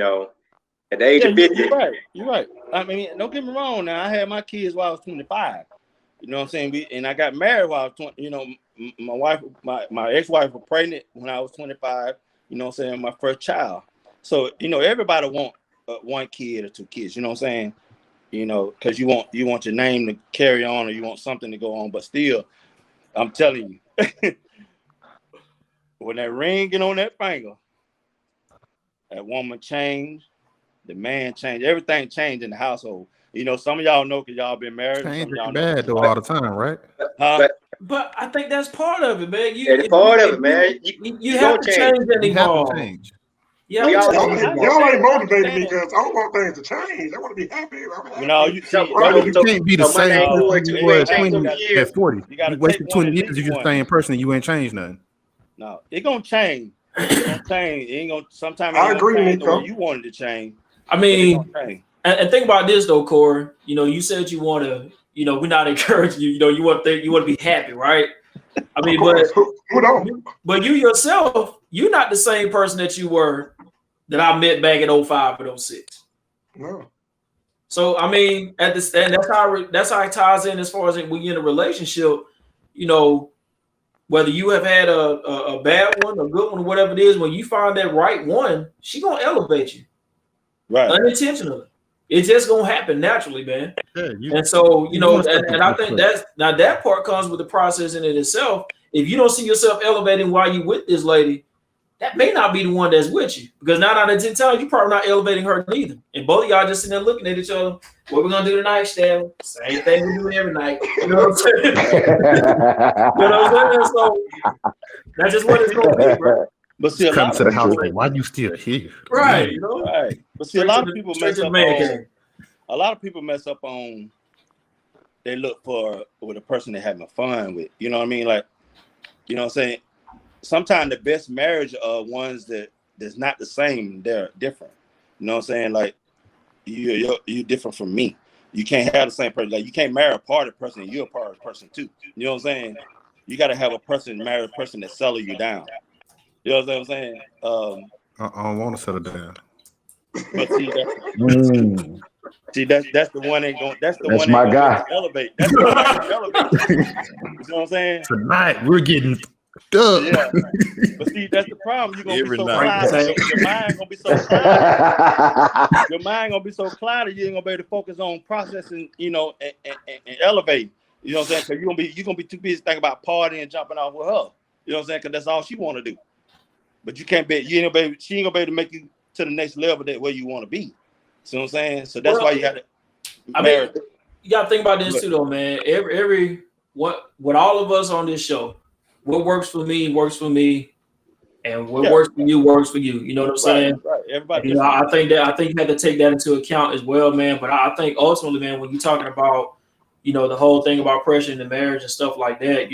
the age of 50. You're right. I mean, don't get me wrong. Now, I had my kids while I was 25. You know what I'm saying? And I got married while I was 20. My wife, my ex-wife was pregnant when I was 25. You know what I'm saying? My first child. So everybody want one kid or two kids. You know what I'm saying? Because you want your name to carry on, or you want something to go on. But still, I'm telling you, when that ring get on that finger, that woman changed, the man changed, everything changed in the household. Some of y'all know because y'all been married. Change is bad though all the time, right? But I think that's part of it, man. It's part of it, man. You have to change that involved. Y'all ain't motivating me because I don't want things to change. I want to be happy. You can't be the same person you were at 20 at 40. You wasted 20 years. You're the same person. You ain't changed nothing. No, it's gonna change. It's gonna change. It ain't gonna. Sometimes I agree, Nico. You wanted to change. I mean, and think about this though, Corey. You said you want to. We're not encouraging you. You want to be happy, right? I mean, but you yourself, you're not the same person that you were that I met back in 05 and 06. No. So I mean, and that's how it ties in as far as when you're in a relationship. Whether you have had a bad one, a good one, or whatever it is, when you find that right one, she gonna elevate you, right? Unintentionally. It's just gonna happen naturally, man. Yeah, and so and I think that part comes with the process in it itself. If you don't see yourself elevating while you with this lady, that may not be the one that's with you, because 9 out of 10 times you're probably not elevating her neither. And both of y'all just sitting there looking at each other. What we're gonna do tonight, Stan? Same thing we do every night. You know what I'm saying? So that's just what it's gonna be, bro. But see, come to the house like, why you still here? Right, right. But see, a lot of people mess up on. A lot of people mess up on. They look for with a person they're having fun with. You know what I mean? Like, you know what I'm saying? Sometimes the best marriage are ones that's not the same. They're different. You know what I'm saying? Like, you're different from me. You can't have the same person. Like, you can't marry a part of the person and you're a part of the person too. You know what I'm saying? You got to have marry a person that settle you down. You know what I'm saying? I don't want to settle down. But see, that's the one ain't going. That's the that's one my ain't guy. Elevate. That's the one that elevate. You know what I'm saying? Tonight we're getting done. Yeah. But see, that's the problem. You're gonna be so clouded. Your mind gonna be so clouded. Your mind gonna be so clouded. You ain't gonna be able to focus on processing, and elevate. You know what I'm saying? Because you're gonna be too busy thinking about partying and jumping off with her. You know what I'm saying? Because that's all she want to do. But you can't be. She ain't gonna be able to make you to the next level that where you want to be. See what I'm saying? So that's why you got to. I mean, you got to think about this too, though, man. What all of us on this show, what works for me works for me, and what works for you works for you. You know what I'm saying? Right. Everybody. I think you have to take that into account as well, man. But I think ultimately, man, when you're talking about, the whole thing about pressure in the marriage and stuff like that,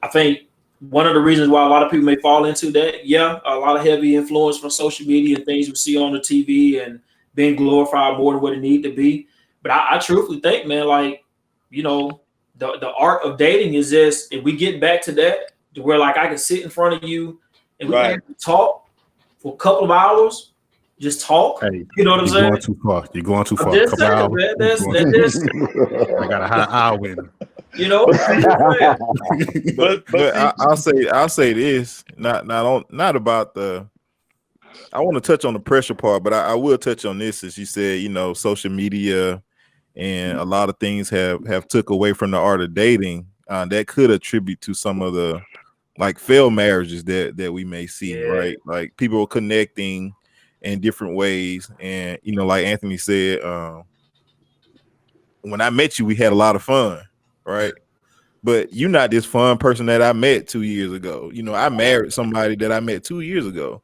I think one of the reasons why a lot of people may fall into that, a lot of heavy influence from social media and things we see on the TV and being glorified more than what it need to be. But I truthfully think, man, like, the art of dating is this. If we get back to that, to where like I can sit in front of you and we can talk for a couple of hours, just talk. Hey, you know what I'm saying? You're going too far. Just saying, man. I got a high hour in. But I'll say this, not about the. I want to touch on the pressure part, but I will touch on this. As you said, social media and a lot of things have took away from the art of dating that could attribute to some of the like failed marriages that we may see, right? Like people connecting in different ways, and like Anthony said, when I met you, we had a lot of fun, right? but you're not this fun person that I met 2 years ago. You know, I married somebody that I met 2 years ago.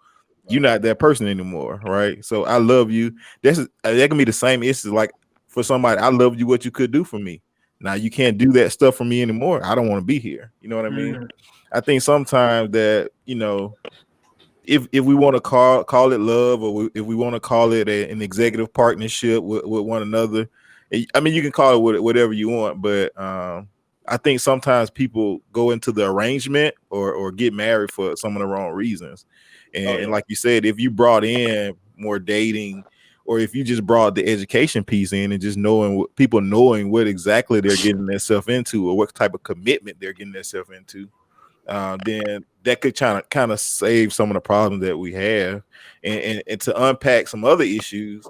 You're not that person anymore, right? So I love you. That can be the same issue. Like for somebody, I love you what you could do for me. Now you can't do that stuff for me anymore. I don't want to be here. You know what I mean? I think sometimes that, you know, if we want to call it love, or if we want to call it an executive partnership with one another, I mean, you can call it whatever you want, but I think sometimes people go into the arrangement or get married for some of the wrong reasons. And like you said, if you brought in more dating, or if you just brought the education piece in and just knowing what exactly they're getting themselves into, or what type of commitment they're getting themselves into, then that could kind of save some of the problems that we have. And to unpack some other issues,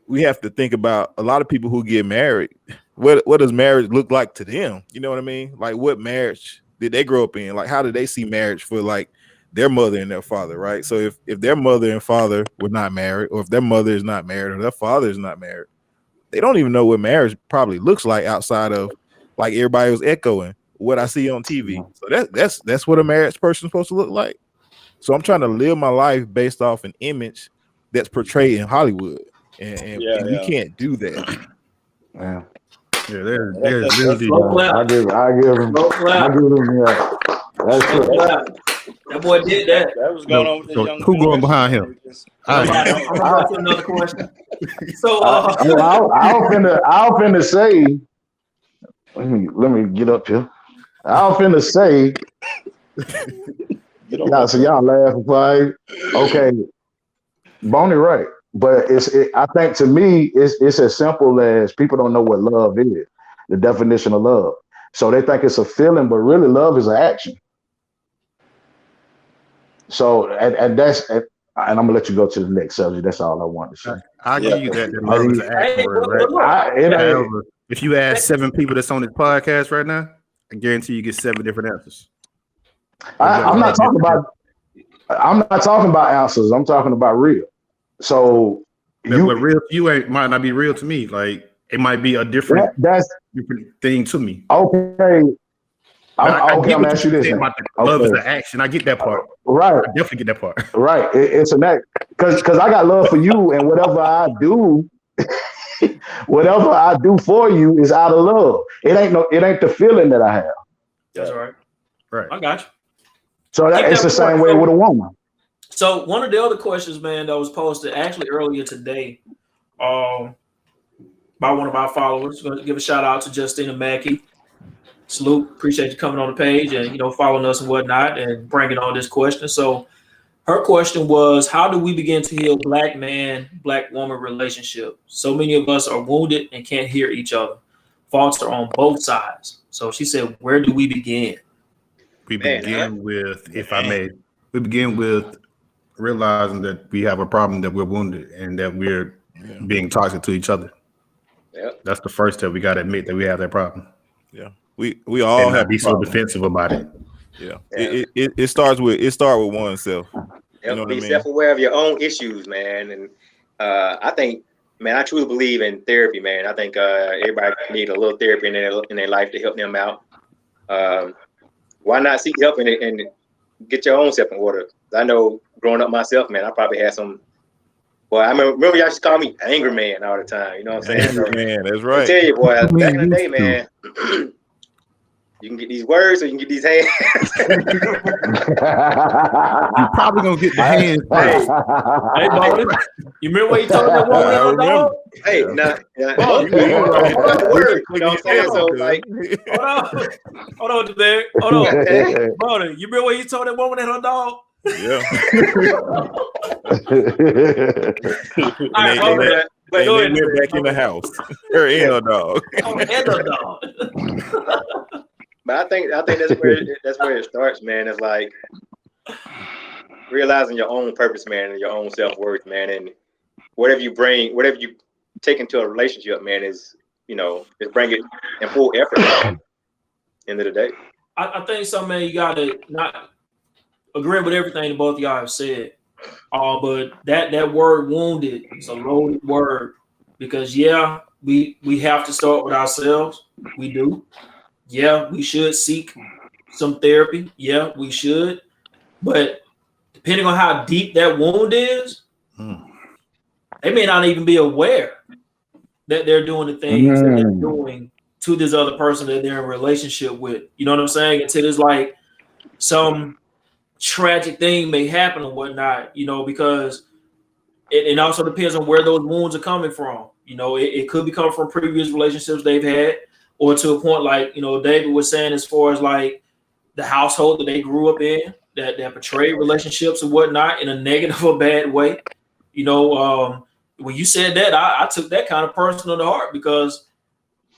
we have to think about a lot of people who get married. What does marriage look like to them? You know what I mean? Like, what marriage did they grow up in? Like, how did they see marriage for like their mother and their father, right? So if their mother and father were not married, or if their mother is not married, or their father is not married, they don't even know what marriage probably looks like outside of, like, everybody was echoing what I see on TV. So that's what a marriage person is supposed to look like. So I'm trying to live my life based off an image that's portrayed in Hollywood, and we can't do that. Yeah. Yeah, there's literally. I give him. Yeah. That's true. That boy did that. That was going on with the young. Who going behind him? I'm about to another question. So I'll finna say. Let me get up here. I'll finna say. So y'all laughing, like, okay, Bonnie right, but I think to me it's as simple as people don't know what love is, the definition of love. So they think it's a feeling, but really love is an action. So and I'm gonna let you go to the next subject. That's all I want to say. I'll give you that love is an action word, right? However, if you ask 7 people that's on this podcast right now, I guarantee you get 7 different answers. I'm not talking about answers. I'm talking about real. So but real to you might not be real to me. Like, it might be a different thing to me. Okay. I'm gonna ask you this. Love is an action. I get that part. Right. I definitely get that part. Right. It's an act, because I got love for you, and whatever I do, whatever I do for you is out of love. It ain't the feeling that I have. That's right. Right. I got you. So it's the same way with a woman. So one of the other questions, man, that was posted actually earlier today, by one of our followers. Going to give a shout out to Justina Mackey. Salute, appreciate you coming on the page and following us and whatnot and bringing on this question. So her question was, how do we begin to heal black man, black woman relationship? So many of us are wounded and can't hear each other. Faults are on both sides. So she said, where do we begin? We begin we begin with realizing that we have a problem, that we're wounded, and that we're being toxic to each other. Yep. That's the first step. We got to admit that we have that problem. Yeah. We all and have not be so defensive about it. Yeah. It starts with oneself. Yep. You know what Be I mean? self-aware of your own issues, man. And I think, man, I truly believe in therapy, man. I think everybody needs a little therapy in their life to help them out. Why not seek help and get your own self in order? I know growing up myself, man, I probably had some. Well, I remember y'all used to call me Angry Man all the time. You know what I'm saying? Angry Man, that's right. I tell you, boy, back in the day, man, you can get these words or you can get these hands. You're probably gonna get the hands first. Hey, Bobby, you remember what you told that woman that her dog? Hey, word. You know what I'm saying? So, like, hold on, Derek. Hold on. Bobby, you remember what you told that woman that her dog? Yeah. All right, they went back in the house. Her and her dog. But I think that's where it starts, man. It's like realizing your own purpose, man, and your own self-worth, man, and whatever you take into a relationship, man, is just bring it in full effort. End of the day, I think so, man. You gotta not agree with everything that both of y'all have said. But that word wounded is a loaded word because we have to start with ourselves. We do. Yeah, we should seek some therapy. Yeah, we should. But depending on how deep that wound is, they may not even be aware that they're doing the things that they're doing to this other person that they're in a relationship with. You know what I'm saying? Until it's like some tragic thing may happen or whatnot, because it also depends on where those wounds are coming from. It could be coming from previous relationships they've had, or to a point like, David was saying, as far as like the household that they grew up in, that portrayed relationships and whatnot in a negative or bad way. When you said that, I took that kind of personal to heart, because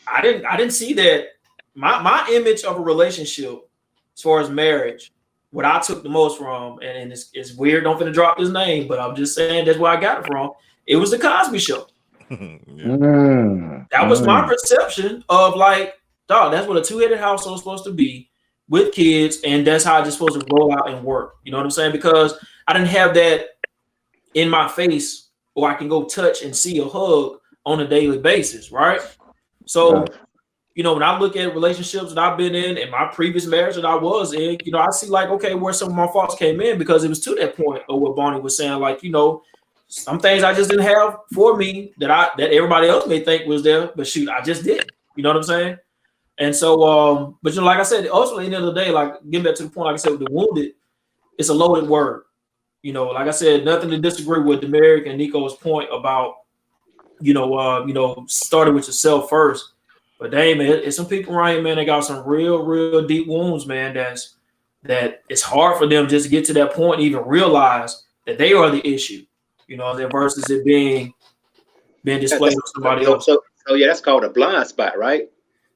I didn't see that. My image of a relationship as far as marriage, what I took the most from, and it's weird, don't finna drop his name, but I'm just saying that's where I got it from. It was the Cosby Show. That was my perception of like, dog, that's what a two-headed household is supposed to be with kids, and that's how it's just supposed to roll out and work. You know what I'm saying? Because I didn't have that in my face, or I can go touch and see a hug on a daily basis, right? So, when I look at relationships that I've been in my previous marriage that I was in, I see like, okay, where some of my faults came in, because it was to that point of what Bonnie was saying, like, some things I just didn't have for me that everybody else may think was there, but shoot, I just didn't. You know what I'm saying? And so, but like I said, ultimately, at the end of the day, like getting back to the point, like I said, with the wounded, it's a loaded word. Like I said, nothing to disagree with Demeric and Nico's point about, starting with yourself first. But dang, man, it's some people around here, man, that got some real, real deep wounds, man. That it's hard for them just to get to that point and even realize that they are the issue. Versus it being displayed to somebody else. So yeah, that's called a blind spot, right?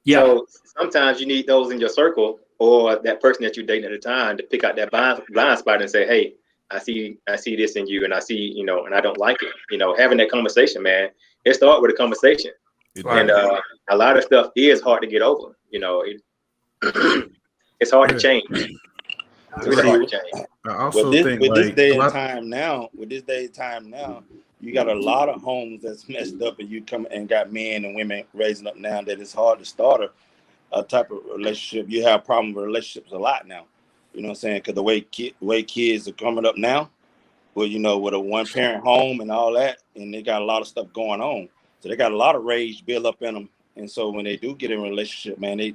Yeah. So sometimes you need those in your circle or that person that you're dating at the time to pick out that blind spot and say, hey, I see this in you, and I see, and I don't like it. Having that conversation, man, it starts with a conversation. Right. And a lot of stuff is hard to get over. It's hard to change. It's really hard to change. I also think with this day and time now, you got a lot of homes that's messed up, and you come and got men and women raising up now that it's hard to start a type of relationship. You have a problem with relationships a lot now. You know what I'm saying? Because the way kids are coming up now, with a one-parent home and all that, and they got a lot of stuff going on. So they got a lot of rage built up in them. And so when they do get in a relationship, man, they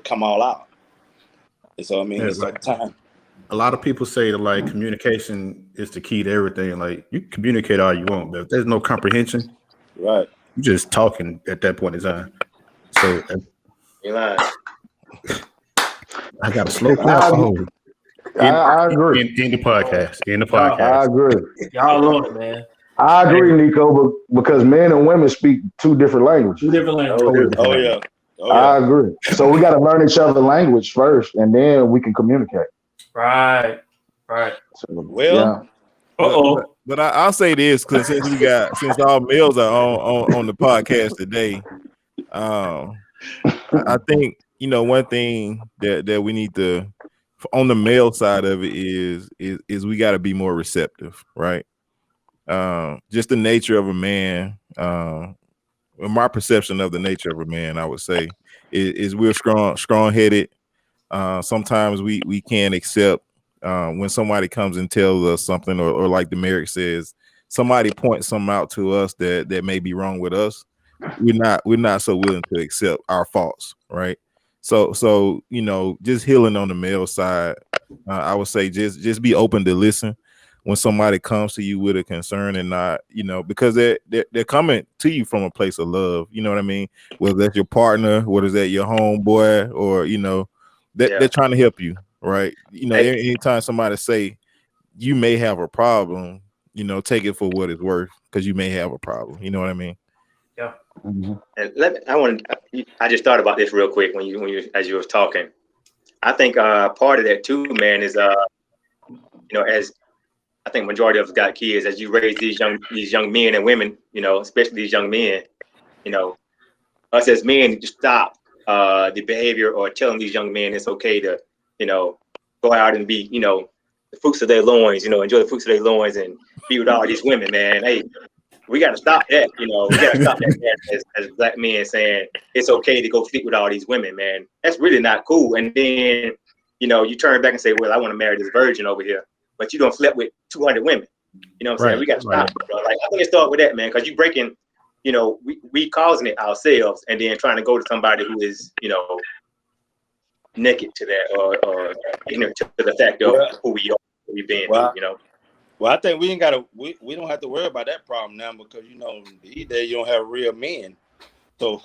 come all out. And so, I mean, it's like time. A lot of people say that like communication is the key to everything. Like you can communicate all you want, but if there's no comprehension, right, you're just talking at that point in time. So you're lying. I got a slow clap. I agree. In the podcast. I agree. Y'all love it, man. I agree, Nico, because men and women speak two different languages. Oh yeah. I agree. So we got to learn each other's language first, and then we can communicate. Right. So, well, but I'll say this, because since all males are on the podcast today, I think one thing that we need to, on the male side of it, is we got to be more receptive, right? Just the nature of a man. My perception of the nature of a man, I would say, is we're strong-headed. Sometimes we can't accept when somebody comes and tells us something, or like Demeric says, somebody points something out to us that may be wrong with us. We're not so willing to accept our faults, right? So just healing on the male side, I would say just be open to listen when somebody comes to you with a concern, and not, because they're coming to you from a place of love. You know what I mean? Whether that's your partner, whether that's your homeboy, or they're trying to help you, right? Anytime somebody say you may have a problem, take it for what it's worth, because you may have a problem. You know what I mean? Yeah. Mm-hmm. And I just thought about this real quick when you as you was talking. I think part of that too, man, is as I think majority of us got kids, as you raise these young men and women, especially these young men, us as men to stop the behavior, or telling these young men it's okay to, go out and be, the fruits of their loins, enjoy the fruits of their loins and be with all these women, man. Hey, we got to stop that. You know, we got to stop that as black men saying it's okay to go sleep with all these women, man. That's really not cool. And then, you know, you turn back and say, well, I want to marry this virgin over here, but you don't slept with 200 women. You know what I'm saying? We got to stop, bro. Like, I think it start with that, man, because you breaking, you know, we causing it ourselves, and then trying to go to somebody who is, you know, naked to that, or you know, to the fact of who we are, who we been, you know. Well, I think we ain't got to. We don't have to worry about that problem now, because you know these days you don't have real men. So,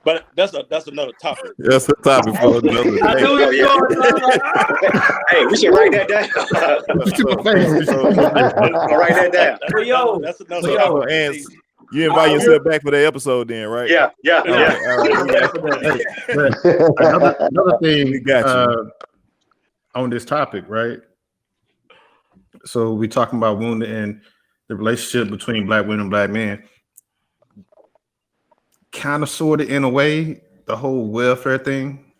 but that's another topic. That's a topic for another day. Hey, we should write that down. Write that down. That's another topic. You invite yourself back for the episode, then, right? Yeah. Another thing we got you. On this topic, right? So we talking about wounded and the relationship between black women and black men. Kind of, sort of, in a way, the whole welfare thing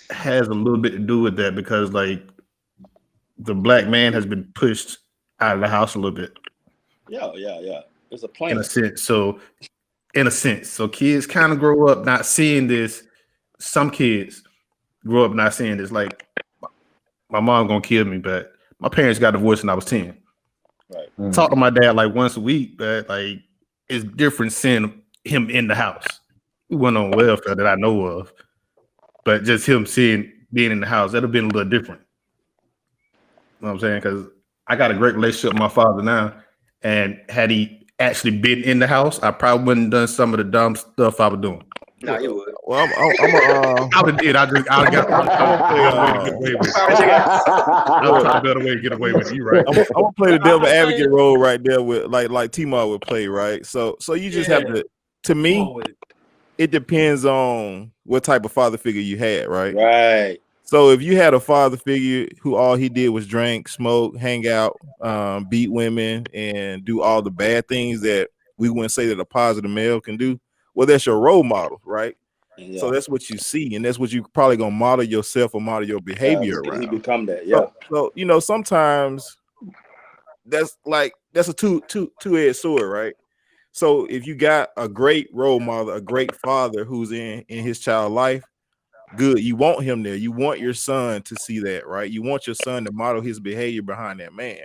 has a little bit to do with that, because like the black man has been pushed out of the house a little bit. Yeah. There's a plan. In a sense. So kids kind of grow up not seeing this. Some kids grow up not seeing this. Like, my mom gonna kill me, but my parents got divorced when I was 10. Right. Talk to my dad like once a week, but like it's different seeing him in the house. We went on welfare that I know of, but just him being in the house, that'd have been a little different. You know what I'm saying? Because I got a great relationship with my father now, and had he actually been in the house, I probably wouldn't have done some of the dumb stuff I was doing. No, you would. Well, I would have did. I got I would find a better way to get away with it. You right. I'm gonna play the devil advocate role right there with like T-Mar would play, right? So you just have to me, it depends on what type of father figure you had, right? Right. So if you had a father figure who all he did was drink, smoke, hang out, beat women, and do all the bad things that we wouldn't say that a positive male can do, well, that's your role model, right? Yeah. So that's what you see, and that's what you probably gonna model yourself or model your behavior around. He become that, yeah. So you know, sometimes that's a two-edged sword, right? So if you got a great role model, a great father who's in his child life, good. You want him there. You want your son to see that, right? You want your son to model his behavior behind that man.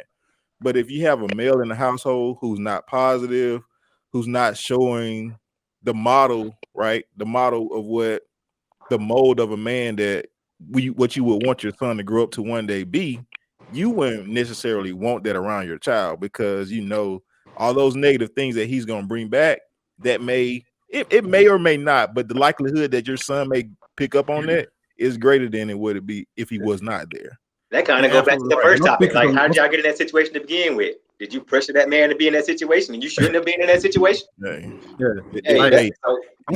But if you have a male in the household who's not positive, who's not showing the model, right? The model of what the mold of a man that what you would want your son to grow up to one day be, you wouldn't necessarily want that around your child, because you know all those negative things that he's going to bring back, that it may or may not, but the likelihood that your son may pick up on that is greater than it would be if he was not there. That kind of goes back to the first topic. Like, how did y'all get in that situation to begin with? Did you pressure that man to be in that situation, and you shouldn't have been in that situation? I'm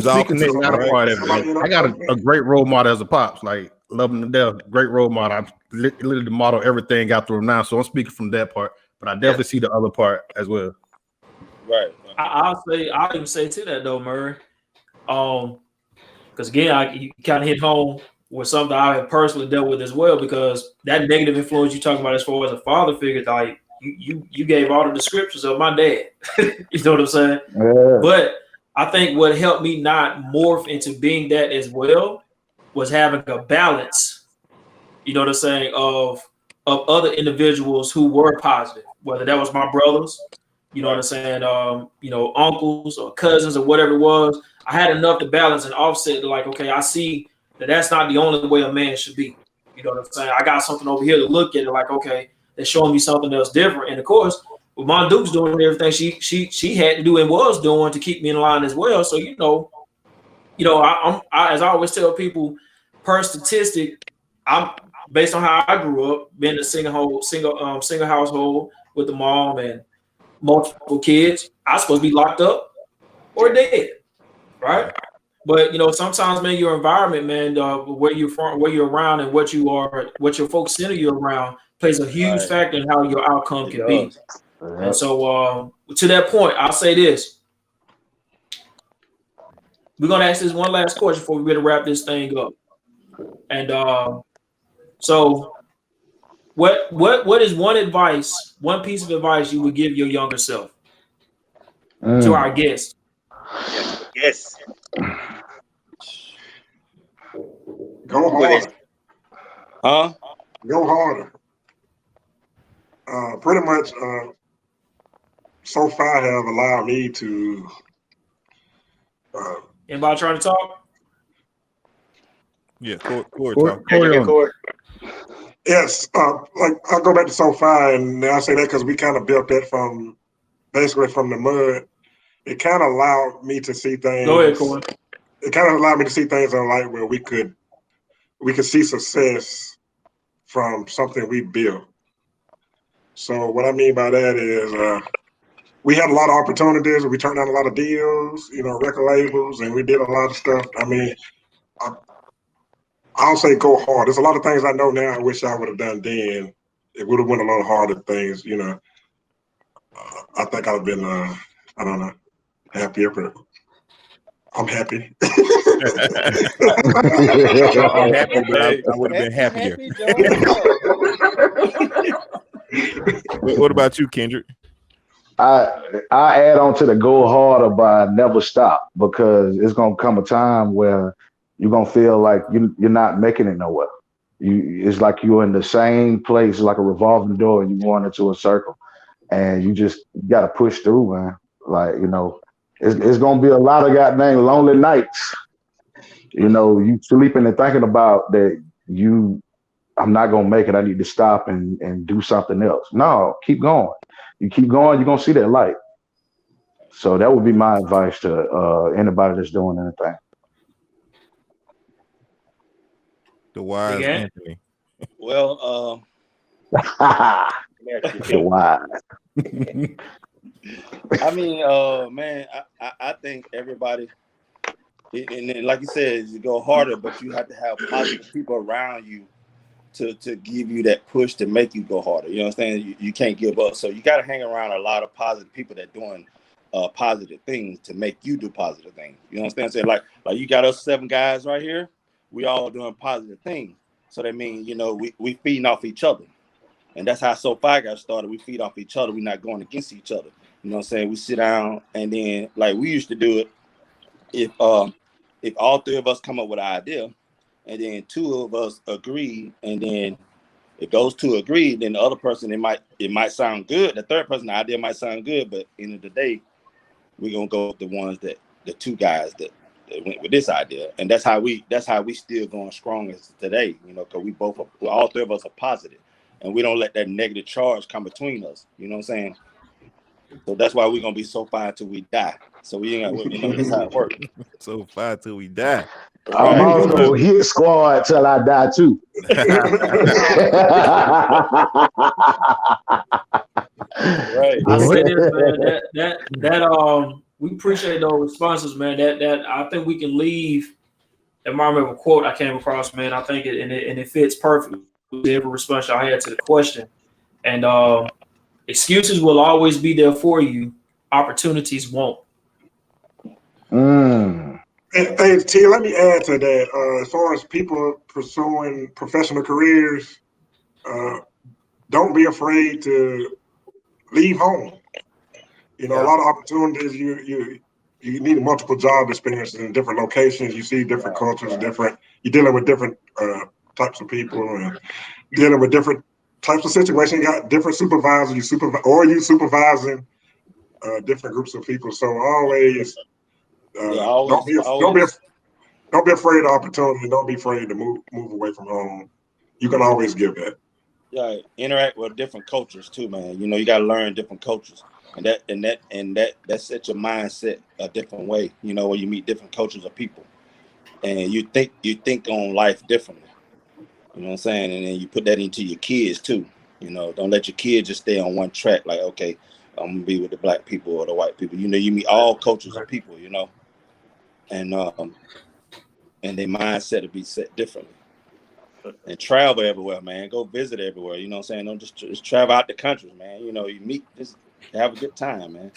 speaking to the part of it. I got a great role model as a pops, like love him to death. Great role model. I literally model everything out through him now. So I'm speaking from that part, but I definitely see the other part as well. Right. I'll even say to that though, Murray. Because again, you kind of hit home with something I have personally dealt with as well, because that negative influence you talking about as far as a father figure, like you gave all the descriptions of my dad. You know what I'm saying? Yeah. But I think what helped me not morph into being that as well was having a balance, you know what I'm saying, of other individuals who were positive, whether that was my brothers, you know what I'm saying, uncles or cousins or whatever it was. I had enough to balance and offset to like, okay, I see that that's not the only way a man should be. You know what I'm saying? I got something over here to look at it like, okay, they're showing me something else different. And of course, with my Duke's doing everything she had to do and was doing to keep me in line as well. So, I as I always tell people, per statistic, I'm based on how I grew up, being in a single household with a mom and multiple kids, I'm supposed to be locked up or dead, right? But sometimes, man, your environment, man, where you're from, where you're around, and what your folks center you around plays a huge factor in how your outcome can be. And so, to that point, I'll say this: we're gonna ask this one last question before we better wrap this thing up. And so, what is one piece of advice you would give your younger self? to our guests. Yes. Go harder. Huh? Go harder. Pretty much, So-Phi have allowed me to. Anybody trying to talk? Yeah, Corey Corey, talk. Corey on. Yes, like I'll go back to So-Phi, and I say that because we kind of built that from basically from the mud. It kind of allowed me to see things. Go ahead, Corey. It kind of allowed me to see things in a light where we could see success from something we built. So what I mean by that is we had a lot of opportunities. We turned down a lot of deals, record labels, and we did a lot of stuff. I mean, I'll say go hard. There's a lot of things I know now I wish I would have done then. It would have went a lot harder things, I think I'd have been, I don't know, happier, but I'm happy. I'm happy, but I would have been happier. What about you, Kendrick? I add on to the go harder by never stop, because it's gonna come a time where you're gonna feel like you're not making it nowhere. It's like you're in the same place, like a revolving door, and you're going into a circle, and you got to push through, man. Like it's gonna be a lot of goddamn lonely nights. You sleeping and thinking about that. I'm not gonna make it. I need to stop and do something else. No, keep going. You keep going, you're gonna see that light. So that would be my advice to anybody that's doing anything. The wise Anthony. Well, the wise. I mean, man, I think everybody, and then, like you said, you go harder, but you have to have positive people around you to give you that push to make you go harder. You know what I'm saying? You can't give up. So you got to hang around a lot of positive people that doing positive things to make you do positive things. You know what I'm saying? Like you got us 7 guys right here. We all doing positive things. So that means, we feeding off each other. And that's how So-Phi got started. We feed off each other. We're not going against each other. You know what I'm saying? We sit down, and then like we used to do it. If all 3 of us come up with an idea, and then 2 of us agree, and then if those 2 agree, then the other person, it might sound good. The third person, the idea might sound good, but at the end of the day, we're gonna go with the ones the 2 guys that went with this idea, and that's how we still going strong as today. Because all 3 of us are positive, and we don't let that negative charge come between us. You know what I'm saying? So that's why we're gonna be So-Phi till we die. So we ain't that's how it works. So-Fi till we die. I'm also hit squad till I die too. Right. I say this, man. That we appreciate those responses, man. That I think we can leave. If I remember a quote I came across, man. I think it fits perfectly with every response I had to the question. And excuses will always be there for you. Opportunities won't. Hey, T, let me add to that. As far as people pursuing professional careers, don't be afraid to leave home. A lot of opportunities. You need multiple job experiences in different locations. You see different cultures, you're dealing with different types of people and dealing with different types of situations. You got different supervisors. You supervising different groups of people. So always. Don't be afraid of opportunity. Don't be afraid to move away from home. You can always give that. Yeah, interact with different cultures too, man. You got to learn different cultures, and that sets your mindset a different way. Where you meet different cultures of people, and you think on life differently. You know what I'm saying? And then you put that into your kids too. Don't let your kids just stay on one track. Like, okay, I'm gonna be with the black people or the white people. You meet all cultures of people. And their mindset to be set differently. And travel everywhere, man. Go visit everywhere. You know what I'm saying? Don't just travel out the country, man. You meet, just have a good time, man.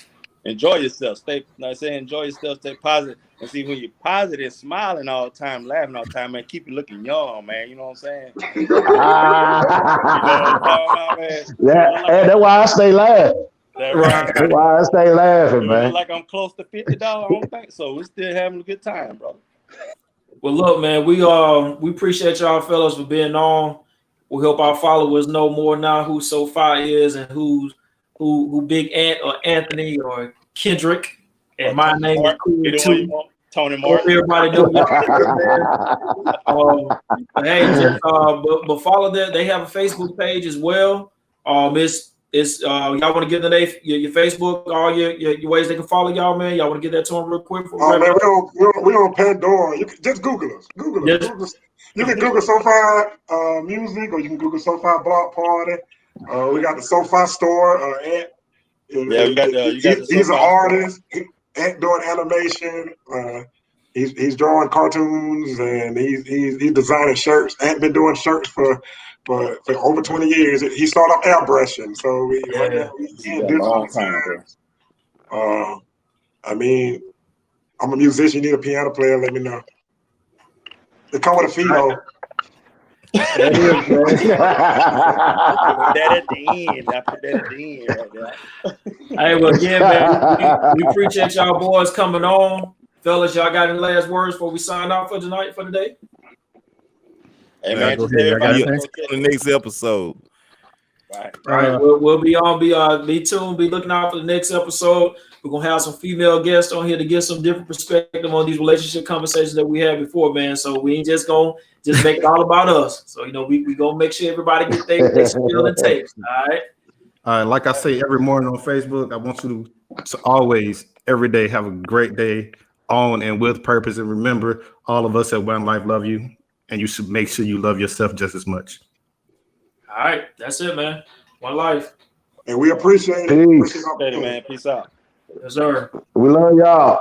Enjoy yourself. Enjoy yourself. Stay positive. And see, when you're positive, smiling all the time, laughing all the time, man, keep you looking young, man. You know what I'm saying? You know what I'm talking about, man? Yeah, and that's why I stay laughing. Right. That's why I stay laughing, It man. look like I'm close to $50. I don't think so. We're still having a good time, bro. Well, look, man, we appreciate y'all fellas for being on. We hope our followers know more now who So-Phi is and who Big Ant or Anthony or Kendrick. And my name is Cool too. Tony Hope Martin. everybody know y'all. But hey, just but follow them. They have a Facebook page as well. It's y'all want to get your Facebook, all your ways they can follow y'all, man. Y'all want to get that to them real quick? Oh man, we on Pandora. You can just Google us. Google us. You can Google So-Phi music, or you can Google So-Phi block party. We got the So-Phi store. Yeah, we got the. He's an artist. Ant doing animation. He's drawing cartoons and he's designing shirts. Ant been doing shirts for over 20 years. He started off airbrushing, so right now we in digital designs. I mean, I'm a musician. You need a piano player? Let me know. They come with a fee though. That is, man. Put that at the end. I put that at the end right there. Hey, well, again, man, we appreciate y'all boys coming on. Fellas, y'all got any last words before we sign off for tonight, for today? Hey, man, go just ahead. everybody On the next episode. Right. We'll be tuned, be looking out for the next episode. We're gonna have some female guests on here to get some different perspective on these relationship conversations that we had before, man. So we ain't just gonna make it all about us. So we gonna make sure everybody get their spill and takes. All right. Like I say every morning on Facebook, I want you to always, every day, have a great day on and with purpose. And remember, all of us at One Life love you, and you should make sure you love yourself just as much. All right, that's it, man. One life. And we appreciate it. Peace. Man, peace out. Yes, sir. We love y'all.